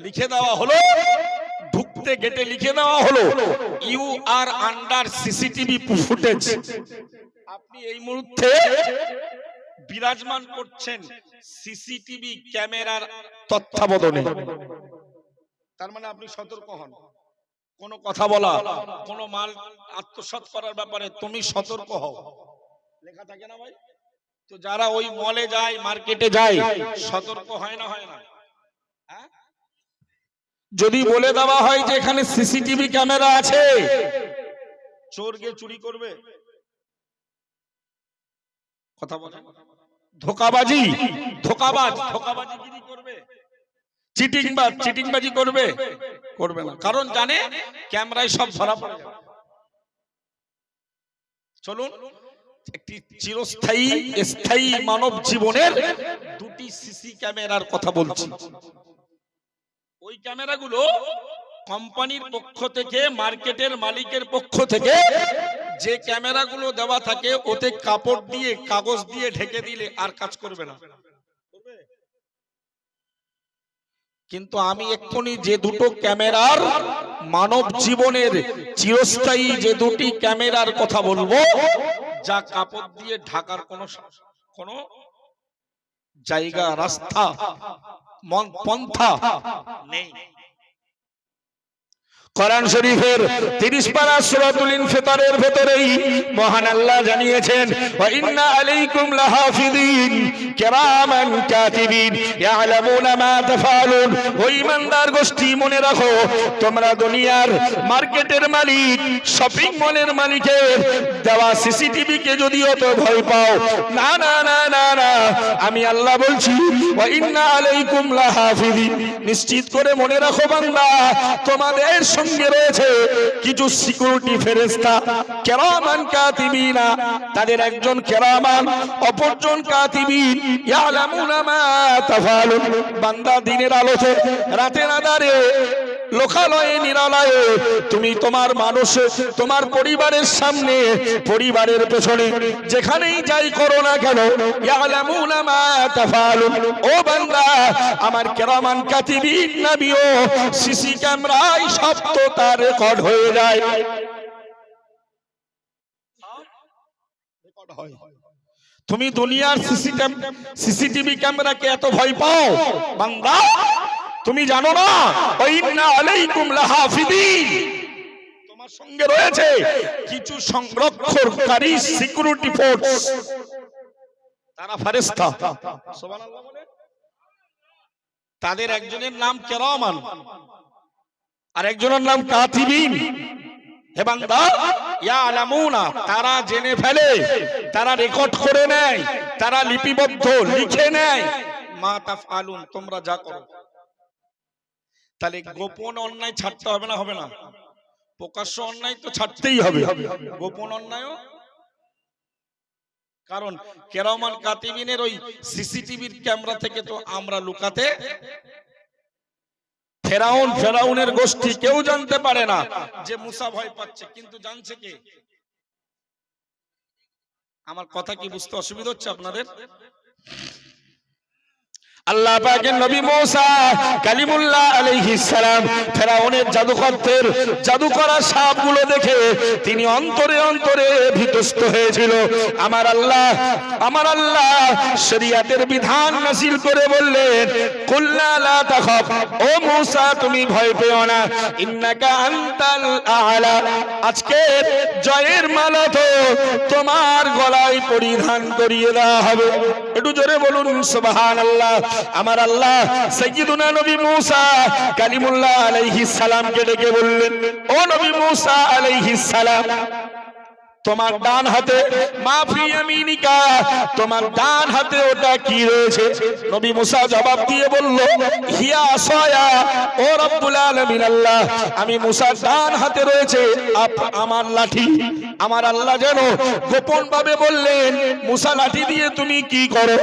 লিখে দেওয়া হলো, ঢুকতে গেটে লিখে দেওয়া হলো, you are under CCTV footage. আপনি এই মুহূর্তে বিরাজমান করছেন সিসিটিভি ক্যামেরার তত্ত্বাবধানে। তার মানে আপনি সতর্ক হন, কোন কথা বলা, কোন মাল আত্মসাৎ করার ব্যাপারে তুমি সতর্ক হও, লেখা থাকে না ভাই? তো যারা ওই মলে যায়, মার্কেটে যায়, সতর্ক হয় না? হয় না? হ্যাঁ, যদি বলে দেওয়া হয় যে এখানে সিসিটিভি ক্যামেরা আছে, চোর গিয়ে চুরি করবে? কথা বলে ধোকাবাজি, ধোকাবাজিগিরি করবে, চিটিংবাজি করবে? করবে না, কারণ জানে ক্যামেরায় সব ধরা পড়ে যাবে। চলুন একটি চিরস্থায়ী স্থায়ী মানব জীবনের দুটি সিসি ক্যামেরার কথা বলছি। ওই ক্যামেরাগুলো কোম্পানির পক্ষ থেকে, মার্কেটের মালিকের পক্ষ থেকে যে ক্যামেরাগুলো দেওয়া থাকে, ওতে কাপড় দিয়ে কাগজ দিয়ে ঢেকে দিলে আর কাজ করবে না। কিন্তু আমি এক্ষুনি যে দুটো ক্যামেরার মানব জীবনের চিরস্থায়ী যে দুটি ক্যামেরার কথা বলবো, যা কাপড় দিয়ে ঢাকার কোনো জায়গা, রাস্তা, পন্থা নেই। কোরআন শরীফের 30 পারা সূরাতুল ইনফিতারের ভেতরেই মহান আল্লাহ জানিয়েছেন, ওয়া ইন্না আলাইকুম লাহাফিযিন কিরামান কাতিবিন ইয়ালামুনা মা তাফআলুন। ওই ইমানদার গোষ্ঠী, মনে রাখো, তোমরা দুনিয়ার মার্কেটের মালিক, শপিং মলের মালিকের দেওয়া সিসিটিভি কে যদিও তো ভয় পাও, না না না না না, আমি আল্লাহ বলছি, ওয়া ইন্না আলাইকুম লাহাফিযিন, নিশ্চিত করে মনে রাখো বান্দা, তোমাদের সঙ্গে রয়েছে কিছু সিকিউরিটি ফেরেশতা, কিরামান কাতিবিনা, তাদের একজন কিরামান, অপরজন কাতিবিন, ইয়ালামুনা মা তাফআলুন। বান্দা দিনের আলোতে, রাতের আঁধারে, লোকালয়ে, নিরালয়ে, তুমি তোমার মানুষের, তোমার পরিবারের সামনে, পরিবারের পেছনে, যেখানেই যাই করো না কেন, ইয়ালামুনা মা তাফআলুন। ও বান্দা, আমার কিরামান কাতিবিন নবীও সিসি ক্যামেরায় সব তো তার রেকর্ড হয়ে যায়। তুমি দুনিয়ার সিসিটিভি ক্যামেরাকে এত ভয় পাও বান্দা, তুমি জানো না ইন্না আলাইকুম লাহাফিযিন, তোমার সঙ্গে রয়েছে কিছু সংরক্ষণকারী সিকিউরিটি ফোর্স, তারা ফেরেশতা। সুবহানাল্লাহ বলে। তাদের একজনের নাম কিরামান আর একজনের নাম কাতিবিন। হে বান্দা, ইয়ালামুনা, তারা জেনে ফেলে, তারা রেকর্ড করে নেয়, তারা লিপিবদ্ধ লিখে নেয় মা তাফআলুন, তোমরা যা করো। তাহলে গোপন অন্যায় ছাড়তে হবে না? হবে না? প্রকাশ্য অন্যায় তো ছাড়তেই হবে, গোপন অন্যায়ও। কারণ কিরামান কাতিবিনের ওই সিসিটিভির ক্যামেরা থেকে তো আমরা লুকাতে, ফেরাউনের গোষ্ঠী কেউ জানতে পারে না যে মুসা ভয় পাচ্ছে, কিন্তু জানছে কে? আমার কথা কি বুঝতে অসুবিধা হচ্ছে আপনাদের? আল্লাহ পাকের নবী মুসা কালিমুল্লাহ আলাইহিস সালাম ফেরাউনের জাদুকরদের জাদু করা সাপগুলো দেখে তিনি অন্তরে অন্তরে ভীতস্ত হয়েছিল। আমার আল্লাহ শরীয়তের বিধান নাযিল করে বললেন, কুল্লা লা তাখাফ, ও মুসা তুমি ভয় পেও না, ইন্নাকা আনতাল আ'লা, আজকে জয়ের মালা তো তোমার গলায় পরিধান করিয়ে দেওয়া হবে। একটু জোরে বলুন সুবহানাল্লাহ। আমার আল্লাহ সাইয়্যিদুনা নবী মুসা কালিমুল্লাহ আলাইহিস সালামকে ডেকে বললেন, ও নবী মুসা আলাইহিস সালাম, তোমার ডান হাতে মা ফি ইয়ামিনিকা, তোমার ডান হাতে ওটা কি রয়েছে? নবী মুসা জবাব দিয়ে বলল, হিয়া আসায়া, ও রব্বুল আলামিন আল্লাহ, আমি মুসার ডান হাতে রয়েছে আমার লাঠি। আমার আল্লাহ যেন গোপন ভাবে বললেন, মুসা লাঠি দিয়ে তুমি কি করো?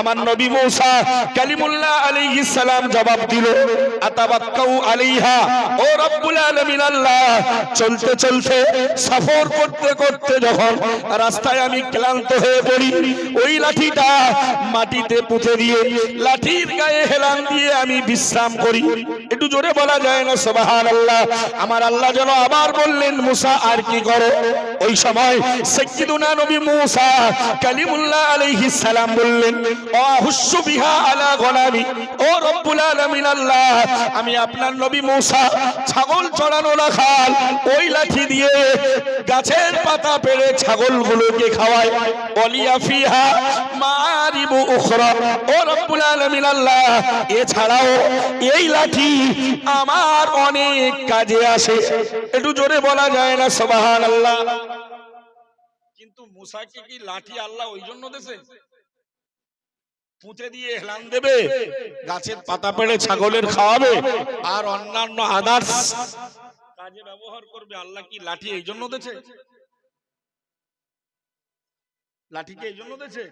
আমার নবী মুসা কালিমুল্লাহ আলাইহিস সালাম জবাব দিল, আতাবাক্কাউ আলাইহা, ও রব্বুল আলামিন আল্লাহ, চলতে চলতে, সফর করতে করতে যখন রাস্তায় আমি ক্লান্ত হয়ে পড়ি, ওই লাঠিটা মাটিতে পুঁতে দিয়ে লাঠির গায়ে হেলান দিয়ে আমি বিশ্রাম করি। একটু জোরে বলা যায় না সুবহানাল্লাহ? আমার আল্লাহ যেন আবার বললেন, মুসা আর কি করো? ওই সময় সাইয়্যিদুনা নবী মুসা কালিমুল্লাহ আলাইহিস সালাম বললেন, আহুসু বিহা আলা গনামি, ও রব্বুল আলামিন আল্লাহ, আমি আপনার নবী মুসা ছাগল চড়ানো রাখাল, ওই লাঠি দিয়ে গাছের পাতা পেড়ে ছাগলগুলোকে খাওয়ায়। ওয়ালিয়া ফিহা মারিবু উখরা, ও রব্বুল আলামিন আল্লাহ, এছাড়াও এই লাঠি আমার অনেক কাজে আসে। একটু জোরে বলা যায় না সুবহানাল্লাহ? কিন্তু মুসাকে কি লাঠি আল্লাহ ওই জন্য দিয়েছে? পুঁতে দিয়ে হেলান দেবে, গাছের পাতা পেড়ে ছাগলের খাওয়াবে, আর অন্যান্য আদার্স কাজে ব্যবহার করবে। আল্লাহ কি লাঠি এই জন্য দিয়েছে? লাঠিকে এই জন্য দিয়েছে?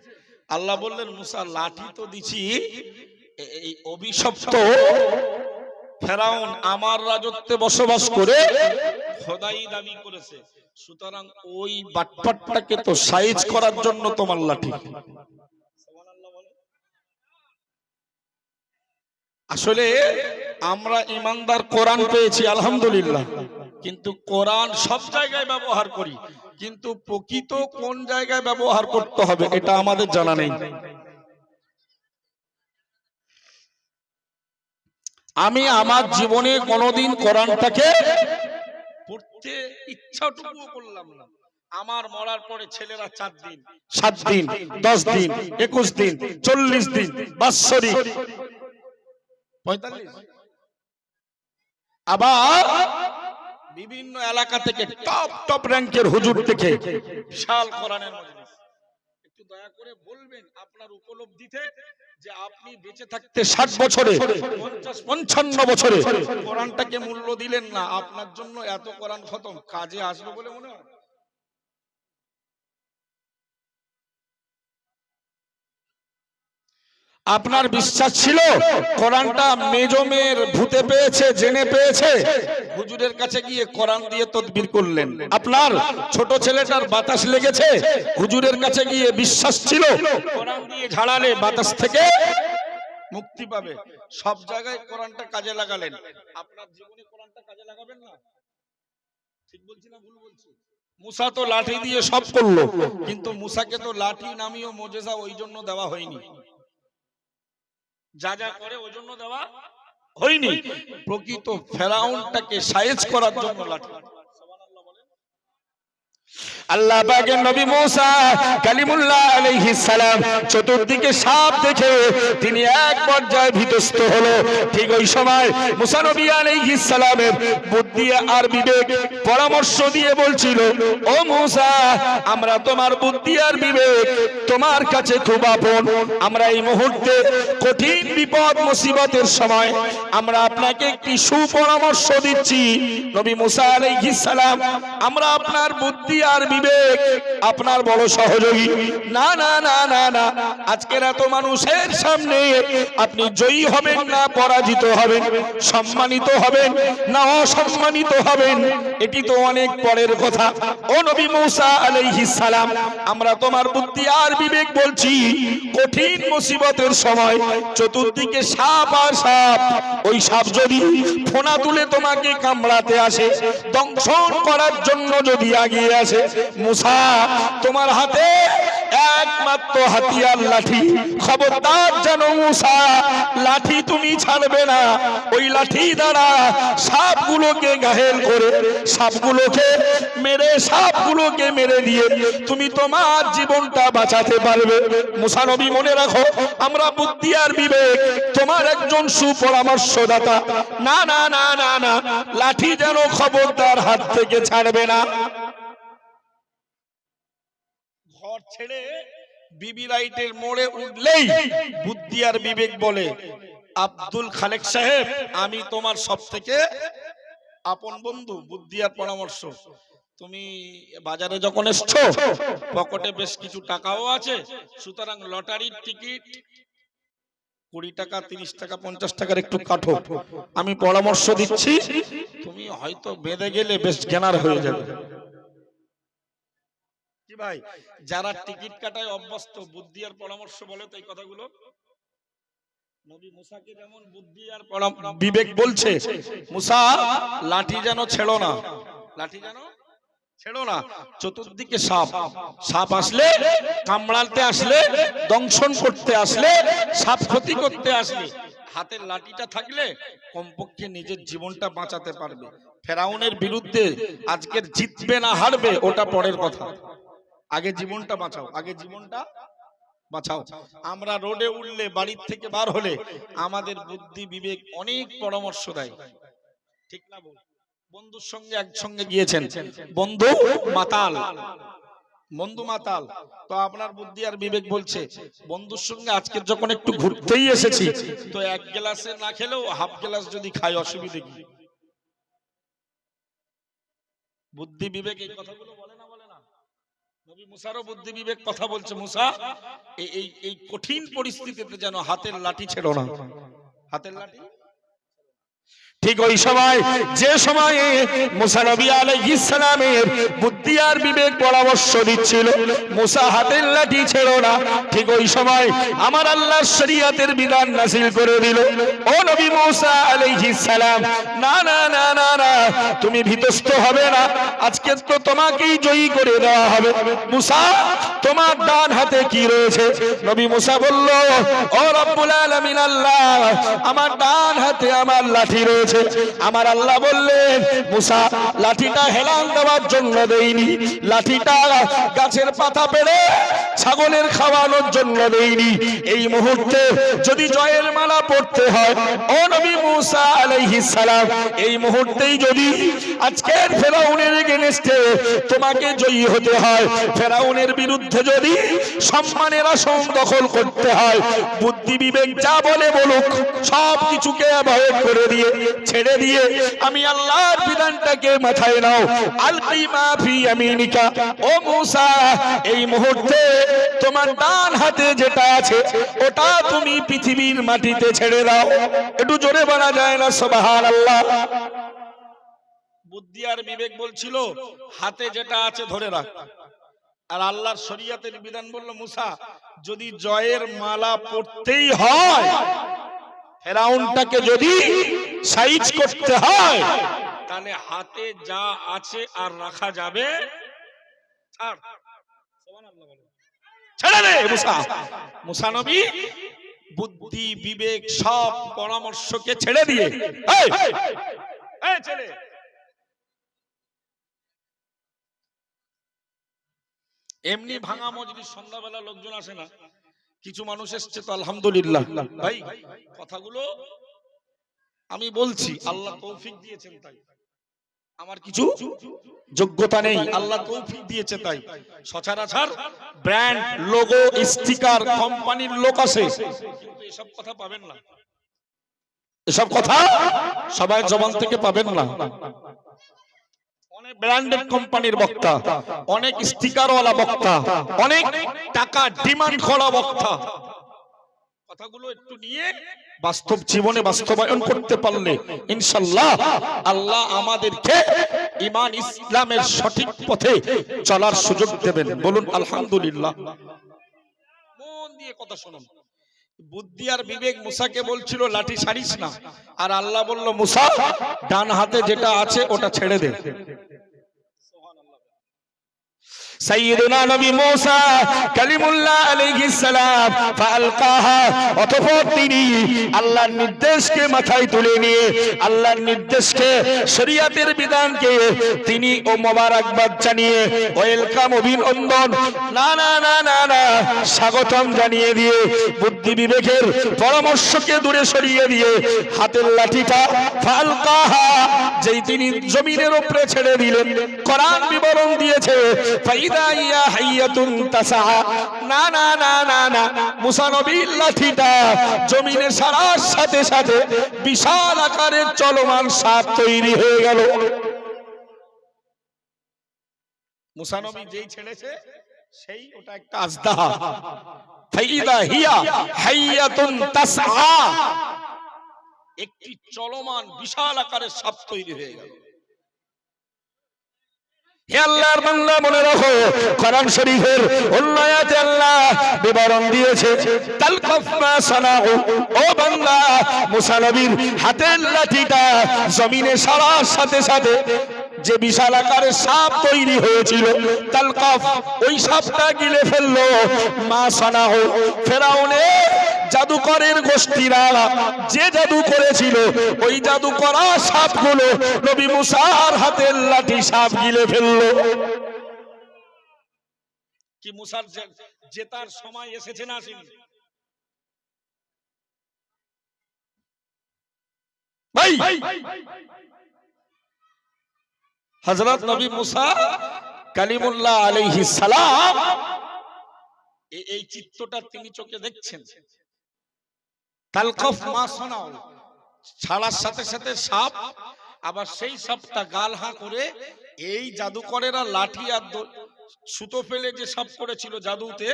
আল্লাহ বললেন মুসা লাঠি তো দিছি, এই অভিশপ্ত ফেরাউন আমার রাজত্বে বসবাস করে খোদাই দাবি করেছে, সুতরাং ওই বাটপাটটাকে তো সাইজ করার জন্য তোমার লাঠি। আসলে আমরা ইমানদার কোরআন পেয়েছি আলহামদুলিল্লাহ, কিন্তু কোরআন সব জায়গায় ব্যবহার করি, কিন্তু প্রকৃত কোন জায়গায় ব্যবহার করতে হবে এটা আমাদের জানা নেই। আমি আমার জীবনে কোনোদিন কোরআনটাকে পড়তে ইচ্ছাটুকুও করলাম না। আমার মরার পরে ছেলেরা 4 দিন 7 দিন 10 দিন 21 দিন 40 দিন বাৎসরিক 45, আবার বিভিন্ন এলাকা থেকে টপ র্যাঙ্কের হুজুর থেকে বিশাল কোরআনের মজলিস। একটু দয়া করে বলবেন আপনার উপলব্ধিতে যে আপনি বেঁচে থাকতে 60 বছরে 50-55 বছরে কোরআনটাকে মূল্য দিলেন না, আপনার জন্য এত কোরআন খতম কাজে আসবে বলে মনে হয়? আপনার বিশ্বাস ছিল কোরআনটা মেজমের ভূতে পেয়েছে, জেনে পেয়েছে, হুজুরের কাছে গিয়ে কোরআন দিয়ে তদবির করলেন। আপনার ছোট ছেলেটার বাতাস লেগেছে, হুজুরের কাছে গিয়ে বিশ্বাস ছিল কোরআন দিয়ে ঝাড়ালে বাতাস থেকে মুক্তি পাবে। সব জায়গায় কোরআনটা কাজে লাগালেন, আপনার জীবনে কোরআনটা কাজে লাগাবেন না? ঠিক বলছি না ভুল বলছি? মুসা তো লাঠি দিয়ে সব করলো, কিন্তু মুসাকে তো লাঠি নামীয় মুজিজা ওই জন্য দেওয়া হয়নি, যা যা করে ওই জন্য দেওয়া হয়নি, প্রকৃত ফেরাউনটাকে সাইজ করার জন্য লাঠি। আল্লাহ পাকের নবী মুসা কালিমুল্লাহ আলাইহিস সালাম চতুর্দিকে সাপ দেখে তিনি এক পর্যায়ে ভীতস্ত হলো। ঠিক ওই সময় মুসা নবী আলাইহিস সালামের বুদ্ধি আর বিবেক পরামর্শ দিয়ে বলছিল, ও মুসা আমরা তোমার বুদ্ধি আর বিবেক তোমার কাছে খুব আপন, আমরা এই মুহূর্তে কঠিন বিপদ মুসিবতের সময় আমরা আপনাকে একটি সুপরামর্শ দিচ্ছি। নবী মুসা আলাইহিস সালাম আমরা আপনার বুদ্ধি আর বিবেক আপনার বড় সহযোগী। না না না না না, আজকের এত মানুষের সামনে আপনি জয়ী হবেন না পরাজিত হবেন, সম্মানিত হবেন না অসম্মানিত হবেন, এটি তো অনেক পরের কথা। ও নবী মুসা আলাইহিস সালাম আমরা তোমার বুদ্ধি আর বিবেক বলছি, কঠিন মুসিবতের সময় চতুর্দিকে সাপ আর সাপ, ওই সাপ যদি ফোনা তুলে তোমাকে কামড়াতে আসে, দংশন করার জন্য যদি আগিয়ে আসে, মুসা তোমার হাতে একমাত্র হাতিয়ার লাঠি। খবরদার জানো মুসা, লাঠি তুমি ছাড়বে না, ওই লাঠি দ্বারা সাপগুলোকে ঘায়েল করে সাপগুলোকে মেরে দিয়ে তুমি তোমার জীবনটা বাঁচাতে পারবে। মুসা নবী মনে রাখো, আমরা বুদ্ধি আর বিবেক তোমার একজন সুপরামর্শদাতা। না না না না না, লাঠি যেন খবরদার হাত থেকে ছাড়বে না। ঘর ছেড়ে বিবি রাইটের মোড়ে উঠলেই বুদ্ধি আর বিবেক বলে, আব্দুল খালেক সাহেব আমি তোমার সব থেকে আপন বন্ধু, বুদ্ধি আর পরামর্শ। তুমি বাজারে যখন এসছো পকেটে বেশ কিছু টাকাও আছে, সুতরাং লটারির টিকিট 20 টাকা 30 টাকা 50 টাকার একটু কাটো, আমি পরামর্শ দিচ্ছি তুমি হয়তো বেঁধে গেলে বেশ জ্ঞানার হয়ে যাবে। কি ভাই, যারা টিকিট কাটায় অভ্যস্ত বুদ্ধি আর পরামর্শ বলে তো এই কথাগুলো। নবী মুসাকে যেমন বুদ্ধি আর বিবেক বলছে, মুসা লাঠি যেন ছেড়ো না, লাঠি যেন ছেড়ো না, চতুর্দিকে সাপ আসলে, কামড়াতে আসলে, দংশন করতে আসলে, সাপ ক্ষতি করতে আসলে হাতের লাঠিটা থাকলে কমপক্ষে নিজের জীবনটা বাঁচাতে পারবে। ফেরাউনের বিরুদ্ধে আজকের জিতবে না হারবে ওটা পরের কথা, আগে জীবনটা বাঁচাও, আগে জীবনটা বাঁচাও। আমরা রোডে উঠলে, বাড়ির থেকে বার হলে আমাদের বুদ্ধি বিবেক অনেক পরামর্শ দেয়, ঠিক না বল? বন্ধুর সঙ্গে একসঙ্গে গিয়েছেন, বন্ধু মাতাল, বন্ধু মাতাল, তো আপনার বুদ্ধি আর বিবেক বলছে বন্ধুর সঙ্গে আজকে যখন একটু ঘুরতেই এসেছি, তো এক গ্লাসে না খেলেও হাফ গ্লাস যদি খাই অসুবিধে কি? বুদ্ধি বিবেক এই কথাগুলো বলে না, বলে না? নবী মুসারও বুদ্ধি বিবেক কথা বলছে, মুসা এই কঠিন পরিস্থিতিতে যেন হাতের লাঠি ছেড়ো না, হাতের লাঠি। ঠিক ওই সময়, যে সময়ে মুসা নবী আলাইহিস সালামের বুদ্ধি আর বিবেক পরামর্শ দিচ্ছিল মুসা হাতের লাঠি ছেড়ো না, ঠিক ওই সময় আমার আল্লাহর শরীয়তের বিধান নাযিল করে দিল, ও নবী মুসা আলাইহিস সালাম, না না না না না, তুমি ভীতস্ত হবে না, আজকে তো তোমাকেই জয়ী করে দেওয়া হবে। মুসা, তোমার ডান হাতে কি রয়েছে? নবী মুসা বলল, ও রব্বুল আলামিন আল্লাহ, আমার ডান হাতে আমার লাঠি রয়েছে। আমার আল্লাহ বললেন, মুসা, লাঠিটা হেলান দেওয়ার জন্য দেইনি, লাঠিটা গাছের পাতা পেড়ে ছাগলের খাওয়ানোর জন্য দেইনি। এই মুহূর্তে যদি জয়ের মালা পড়তে হয়, ও নবী মুসা আলাইহিস সালাম, এই মুহূর্তেই যদি আজকের ফেরাউনের এগেইনস্টে তোমাকে জয়ী হতে হয়, ফেরাউনের বিরুদ্ধে যদি সম্মানের আসন দখল করতে হয়, বুদ্ধি বিবেক যা বলে বলুক সব কিছুকে অ্যাভয়েড করে দিয়ে, ছেড়ে দিয়ে আমি আল্লাহর বিধানটাকে মাথায় নাও। আলকি মা ফি ইয়ামিনিকা, ও মুসা, এই মুহূর্তে তোমার ডান হাতে যেটা আছে ওটা তুমি পৃথিবীর মাটিতে ছেড়ে দাও। একটু জোরে বলা যায় না সুবহানাল্লাহ? বুদ্ধি আর বিবেক বলছিল হাতে যেটা আছে ধরে রাখ, আর আল্লাহর শরীয়তের বিধান বলল, মুসা, যদি জয়ের মালা পড়তেই হয়, ফেরাউনটাকে যদি সাইজ করতে হয়, তাহলে হাতে যা আছে আর রাখা যাবে, ছেড়ে দে মুসা। মুসা নবী বুদ্ধি বিবেক সব পরামর্শকে ছেড়ে দিয়ে, ছেড়ে এমনি ভাঙা মজলিস, সন্ধ্যাবেলা লোকজন আসে না, কিছু মানুষ এসছে তো আলহামদুলিল্লাহ। ভাই, কথাগুলো আমি বলছি, আল্লাহ তৌফিক দিয়েছেন, তাই আমার কিছু যোগ্যতা নেই, আল্লাহ তৌফিক দিয়েছে, তাই সচরাচর ব্র্যান্ড, লোগো, স্টিকার, কোম্পানির লোক আসে, কিন্তু এসব কথা পাবেন না, এসব কথা সবাই জবান থেকে পাবেন না। অনেক ব্র্যান্ডেড কোম্পানির বক্তা, অনেক স্টিকারওয়ালা বক্তা, অনেক টাকা ডিমান্ড করা বক্তা, কথাগুলো একটু নিয়ে বাস্তব জীবনে বাস্তবায়ন করতে পারলে ইনশাআল্লাহ আল্লাহ আমাদেরকে ঈমান ইসলামের সঠিক পথে চলার সুযোগ দেবেন। বলুন আলহামদুলিল্লাহ। মন দিয়ে কথা শুনুন। বুদ্ধি আর বিবেক মুসাকে বলছিল লাঠি ছাড়িস না, আর আল্লাহ বলল, মুসা, ডান হাতে যেটা আছে ওটা ছেড়ে দে। সাইয়্যিদুনা নবী মুসা কালিমুল্লাহ আলাইহিস সালাম ফালকাহা, অতঃপর তিনি আল্লাহর নির্দেশকে মাথায় তুলে নিয়ে, আল্লাহর নির্দেশকে, শরীয়তের বিধানকে তিনি ও মোবারকবাদ জানিয়ে, ওয়েলকাম, অভিনন্দন, না না না না না, স্বাগতম জানিয়ে দিয়ে, বুদ্ধি বিবেকের পরামর্শকে দূরে সরিয়ে দিয়ে হাতের লাঠিটা ফালকাহা, যেই তিনি জমিনের উপরে ছেড়ে দিলেন, কোরআন বিবরণ দিয়েছে, না না না না না, মুসা নবীর লাঠিটা জমিনে সারার সাথে সাথে বিশাল আকারের চলমান সাপ তৈরি হয়ে গেল। মুসা নবী যেই ছেড়েছে সেই ওটা একটা আজদাহা, ফাইদা হিয়া হাইয়াতুন তাসআ, একটি চলমান বিশাল আকারের সাপ তৈরি হয়ে গেল। হে আল্লাহর বান্দা, মনে রাখো, কোরআন শরীফের অন্য আয়াতে আল্লাহ বিবরণ দিয়েছে, তালকাফ মা সানাউ, ও বান্দা, মুসা নবীর হাতের লাঠিটা জমিনে সারার সাথে সাথে যে বিশাল আকারের সাপ তৈরি হয়েছিল, তালকাফ, ওই সাপটা গিলে ফেললো মা সানাউ, ফেরাউনের জাদুকরের গোষ্ঠীরা যে জাদু করেছিল ওই জাদু করা সাপগুলো নবী মুসার হাতের লাঠি সাপ গিলে ফেললো। কি মুসার জেতার সময় এসেছে না আসেনি? ভাই হযরত নবী মুসা কালিমুল্লাহ আলাইহিস সালাম এই চিত্রটা তিনি চোখে দেখছেন। তালকাফ মা শোনাও, ছাড়ার সাথে সাথে সাপ, আবার সেই সাপটা গাল হা করে এই জাদুকরেরা লাঠি আর সুতো ফেলে যে সাপ করেছিল জাদুতে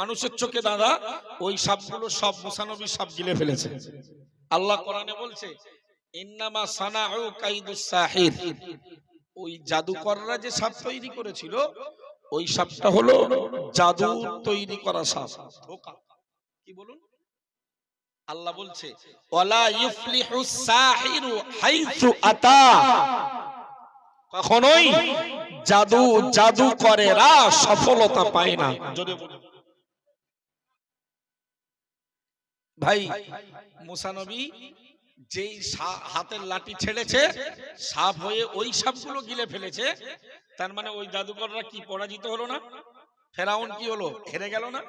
মানুষের চোখে দাদা, ওই সাপগুলো সব মুসা নবীর সাপ গিলে ফেলেছে। আল্লাহ কোরআনে বলছে ইন্নামা সানাউ কাইদুস সাহির, ওই জাদুকররা যে সাপ তৈরি করেছিল ওই সাপটা হলো জাদু তৈরি করা সাপ। ধোঁকা। কি বলুন? আল্লাহ বলছে ওয়ালা ইফলিহুস সাহিরু হাইসু আতা, কখনোই জাদুকরেরা সফলতা পায় না। জোরে বলুন। ভাই মুসা নবী যেই হাতের লাঠি ছেড়েছে সাপ হয়ে ওই সাপগুলো গিলে ফেলেছে, তার মানে ওই জাদুকররা কি পরাজিত হলো না? ফেরাউন কি হলো? হেরে গেল না?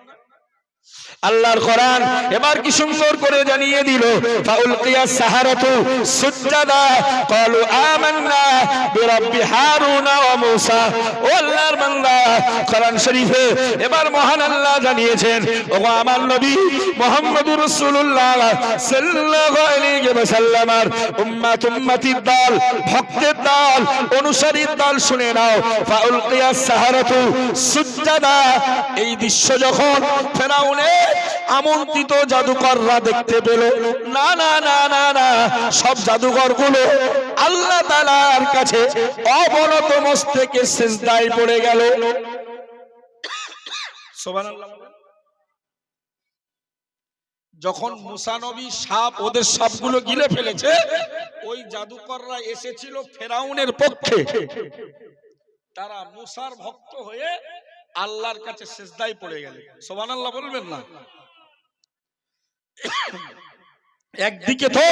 আল্লাহর কোরআন এবার কি সুন্দর করে জানিয়ে দিল ফাউলকিয়াস সাহারাতু সুজদা ক্বালু আমান্না বিরাব্বি হারুনা ওয়া মূসা। ও আল্লাহর বান্দা, কোরআন শরীফে এবার মহান আল্লাহ জানিয়েছেন ও আমার নবী মুহাম্মদুর রাসূলুল্লাহ সাল্লাল্লাহু আলাইহি ওয়াসাল্লামের উম্মতির দল, ভক্তের দল, অনুসারীর দল শুনে নাও। ফাউলকিয়াস সাহারাতু সুজদা, এই দৃশ্য যখন ফেরাউন আমন্ত্রিত জাদুকররা দেখতে পেল, না না না না না, সব জাদুকর গুলো আল্লাহ তাআলার কাছে অবনত মস্তকে সিজদায় পড়ে গেল। সুবহানাল্লাহ। যখন মুসা নবী সাপ ওদের সাপগুলো গিলে ফেলেছে, ওই জাদুকররা এসেছিল ফেরাউনের পক্ষে, তারা মুসার ভক্ত হয়ে আল্লাহর কাছে সিজদায় পড়ে গেলেন। সুবহানাল্লাহ বলবেন না? একদিকে তো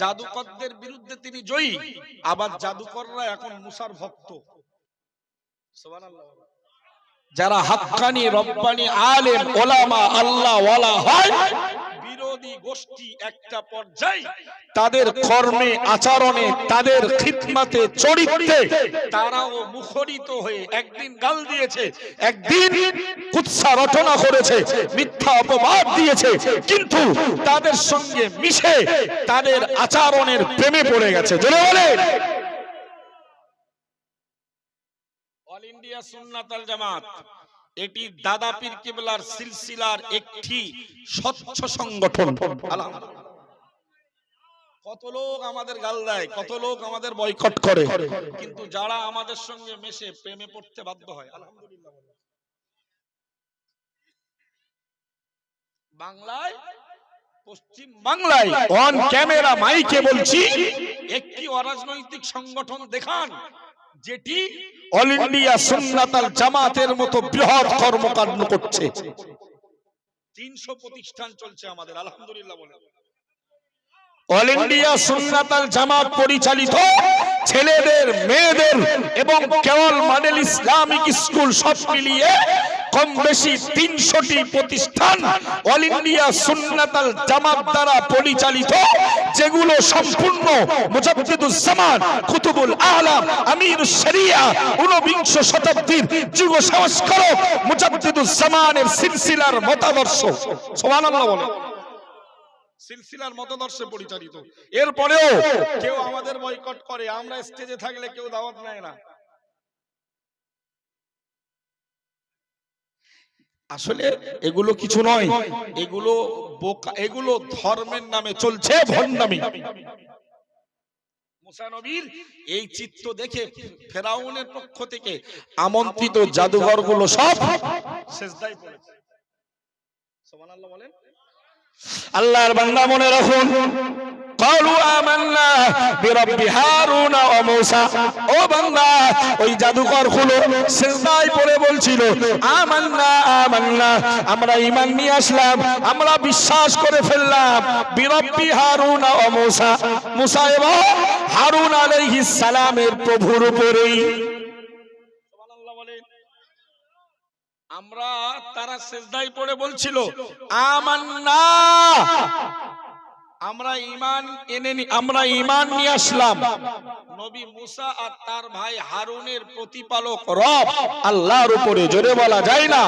জাদুকরদের বিরুদ্ধে তিনি জয়ী, আবার জাদুকররা এখন মুসার ভক্ত। সুবহানাল্লাহ। যারা হাক্কানি রব্বানি আলেম ওলামা আল্লাহ ওয়ালা হয়, বিরোধী গোষ্ঠী একটা পর্যায়ে তাদের কর্মে আচরণে তাদের খিদমতে চরিত্রে তারাও মুখরিত হয়ে একদিন গাল দিয়েছে, একদিন কুৎসা রচনা করেছে, মিথ্যা অপবাদ দিয়েছে, কিন্তু তাদের সঙ্গে মিশে তাদের আচরণের প্রেমে পড়ে গেছে। জোরে বলেন। অল ইন্ডিয়া সুন্নাত আল জামাত এটি দাদা পীর কিবলার সিলসিলার একটি স্বচ্ছ সংগঠন। আলহামদুলিল্লাহ। কত লোক আমাদের গাল দেয়, কত লোক আমাদের বয়কট করে, কিন্তু যারা আমাদের সঙ্গে মেশে প্রেমে পড়তে বাধ্য হয়। আলহামদুলিল্লাহ। বাংলায়, পশ্চিম বাংলায় অন ক্যামেরা মাইকে বলছি, একটি অরাজনৈতিক সংগঠন দেখান যেটি অল ইন্ডিয়া সুন্নাত আল জামাতের মতো বৃহৎ কর্মকাণ্ড করছে। 300 প্রতিষ্ঠান চলছে আমাদের। আলহামদুলিল্লাহ বলেন। অল ইন্ডিয়া সুন্নাত আল জামাত পরিচালিত ছেলেদের, মেয়েদের এবং কেবল মডেল ইসলামিক স্কুল সব মিলিয়ে কম বেশি 300টি প্রতিষ্ঠান অল ইন্ডিয়া সুন্নাত আল জামাত দ্বারা পরিচালিত, যেগুলো সম্পূর্ণ মুজাদ্দিদুজ জামান কুতুবুল আলাম আমিরুশ শরিয়া 19 শতাব্দীর যুগ সংস্কারক মুজাদ্দিদুজ জামানের সিলসিলার মতাদর্শ। সুবহানাল্লাহ বলেন। সিলসিলার মতাদর্শে পরিচালিত। এরপরেও কেউ আমাদের বয়কট করে, আমরা স্টেজে থাকলে কেউ দাওয়াত নেয় না। আসলে এগুলো কিছু নয়, এগুলো বোকা, এগুলো ধর্মের নামে চলছে ভণ্ডামি। মুসা নবীর এই চিত্র দেখে ফেরাউনের পক্ষ থেকে আমন্ত্রিত জাদুঘরগুলো সব সিজদায় পড়েছে। সুবহানাল্লাহ বলেন। আল্লাহর বান্দা মনে রাখুন, ক্বালু আমান্না বিরাব্বি হারুনা ওয়া মূসা। ও বান্দা, ওই জাদুকর গুলো সিজদায় পড়ে বলছিল আমান্না আমান্না, আমরা ঈমান নিয়ে আসলাম, আমরা বিশ্বাস করে ফেললাম বিরাব্বি হারুনা ওয়া মূসা, মূসা এবং হারুন আলাইহিস সালামের প্রভুর উপরেই। সুবহানাল্লাহ বলেন। আমরা তারা সিজদায় পড়ে বলছিল আমান্না, আমরা ঈমান নিয়ে আসলাম নবী মুসা আর তার ভাই হারুনের প্রতিপালক রব আল্লাহর উপরে। জোরে বলা যায় না?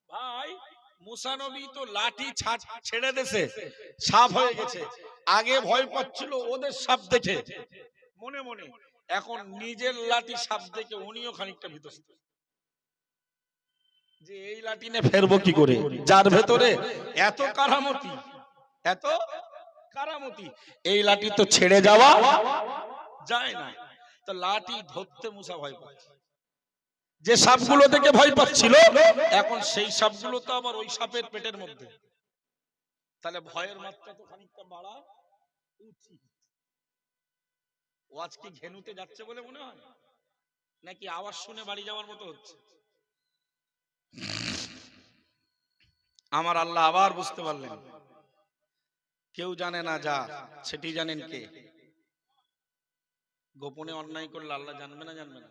ভাই মুসা নবী তো লাঠি ছেড়ে দিয়েছে, সাপ হয়ে গেছে। আগে ভয় পাচ্ছিল ওদের সাপ দেখে মনে মনে, এখন নিজের লাঠি সাপ দেখে উনিও খানিকটা ভীতস্ত যে এই লাঠি নিয়ে ফেরবো কি করে, যার ভেতরে এত কারামতি, এত কারামতি, এই লাঠি তো ছেড়ে যাওয়া যায় না। তো লাঠি ধরতে মুসা ভয় পাচ্ছে। যে সাপগুলো থেকে ভয় পাচ্ছিল এখন সেই সাপগুলো তো আবার ওই সাপের পেটের মধ্যে, তাহলে ভয়ের মাত্রা তো খানিকটা বাড়া উচিত। ও আজকে ঘেনুতে যাচ্ছে বলে মনে হয় নাকি আওয়াজ শুনে বাড়ি যাওয়ার মতো হচ্ছে? আমার আল্লাহ আবার বুঝতে পারলেন কেউ জানে না যা সেটি জানেন কে। গোপনে অন্যায় করলে আল্লাহ জানবে না? জানবে না?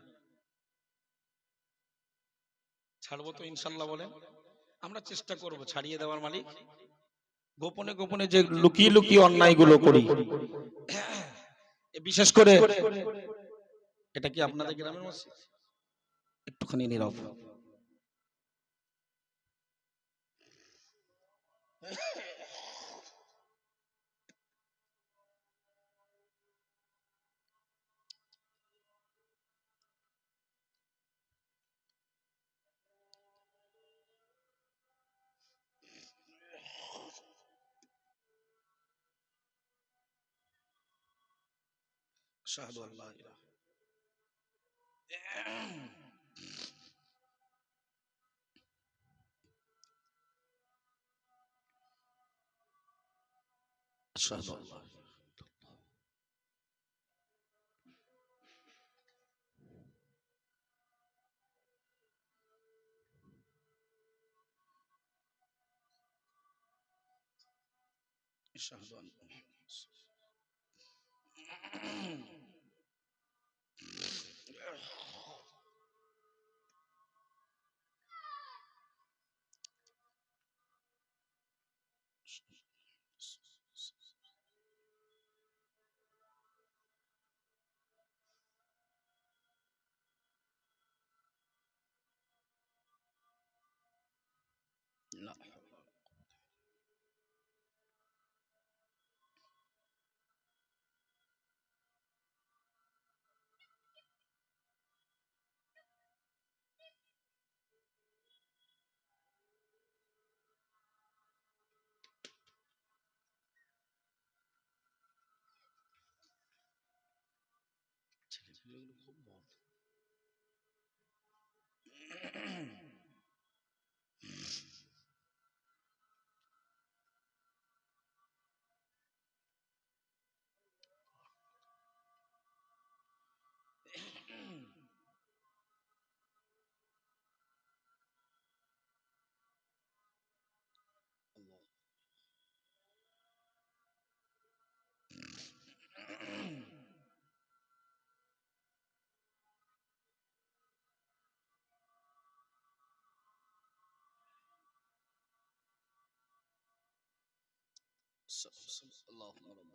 ছাড়বো তো ইনশাল্লাহ বলেন? আমরা চেষ্টা করব ছাড়িয়ে দেওয়ার মালিক। গোপনে গোপনে যে লুকিয়ে লুকিয়ে অন্যায় গুলো করি, বিশেষ করে এটা কি আপনাদের গ্রামের মসজিদ? একটুখানি নীরব। আশহাদু আল্লা ইলাহা আশহাদু আল্লা আশহাদু আল্লা لا খুব বদ। اللهم رب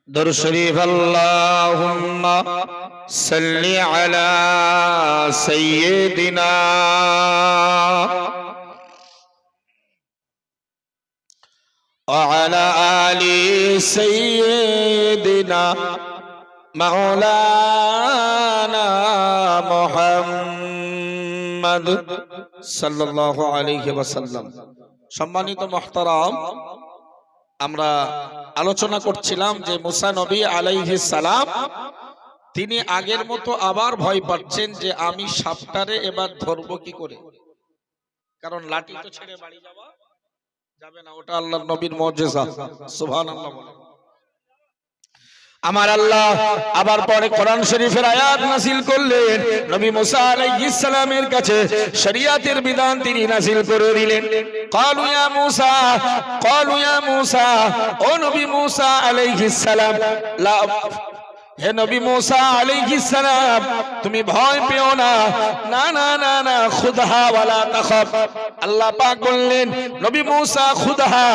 در شریف اللهم صل على سيدنا وعلى آل سيدنا مولانا محمد সাল্লাল্লাহু আলাইহি ওয়াসাল্লাম। সম্মানিত মুহতারাম, আমরা আলোচনা করছিলাম যে মুসা নবী আলাইহিস সালাম তিনি আগের মতো আবার ভয় পাচ্ছেন যে আমি সাপটারে এবার ধরবো কি করে, কারণ লাঠি তো ছেড়ে বাড়ি যাওয়া যাবে না, ওটা আল্লাহর নবীর মুজিজা। সুবহানাল্লাহ বলেন। আমার আল্লাহ আবার পরে কোরআন শরীফের আয়াত নাযিল করলেন, নবী মুসা আলাইহিস সালামের কাছে শরিয়াতের বিধান তিনি নাযিল করে দিলেন। ক্বালু ইয়া মূসা, ও নবী মুসা আলাইহিস সালাম, হে নবী মুসা আলাইহিস সালাম, তুমি ভয় পেও না, না না না না, খুদহা ওয়ালা তাখাফ। আল্লাহ পাক বললেন, নবী মুসা খুদহা,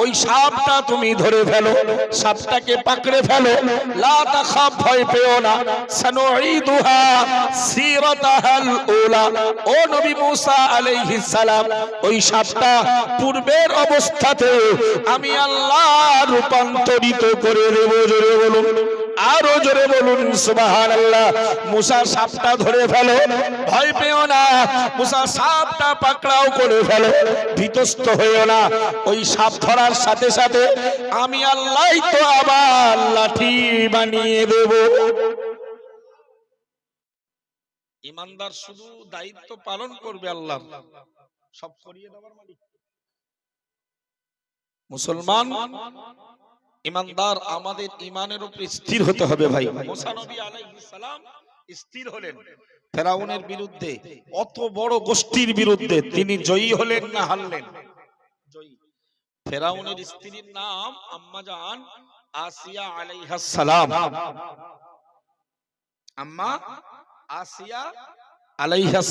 ওই সাপটা তুমি ধরে ফেলো, সাপটাকে পাকড়ে ফেলো, লা তাখাফ, ভয় পেও না, সানুঈদুহা সিরাতাহাল উলা। ও নবী মুসা আলাইহিস সালাম, ওই সাপটা পূর্বের অবস্থাতে আমি আল্লাহ রূপান্তরিত করে দেব। জোরে বলুন, আরো জোরে বলুন সুবহানাল্লাহ। মুসা সাপটা ধরে ফেলো, ভয় পেও না, মুসা সাপটা পাকড়াও করে ফেলো, ভীতস্ত হইও না। ওই সাপ ধরার সাথে সাথে আমি আল্লাহই তো আবার লাঠি বানিয়ে দেব। ইমানদার শুধু দায়িত্ব পালন করবে, আল্লাহ সব করিয়ে দেওয়ার মালিক। মুসলমান ইমানদার আমাদের ইমানের উপর স্থির হতে হবে ভাই। মুসা নবী আলাইহিস সালাম স্থির হলেন ফেরাউনের বিরুদ্ধে, অত বড় গোষ্ঠীর বিরুদ্ধে তিনি জয়ী হলেন না হারলেন? জয়ী। ফেরাউনের স্ত্রীর নাম আম্মা জান আসিয়া আলাইহাস সালাম। আম্মা আসিয়া আলাইহাস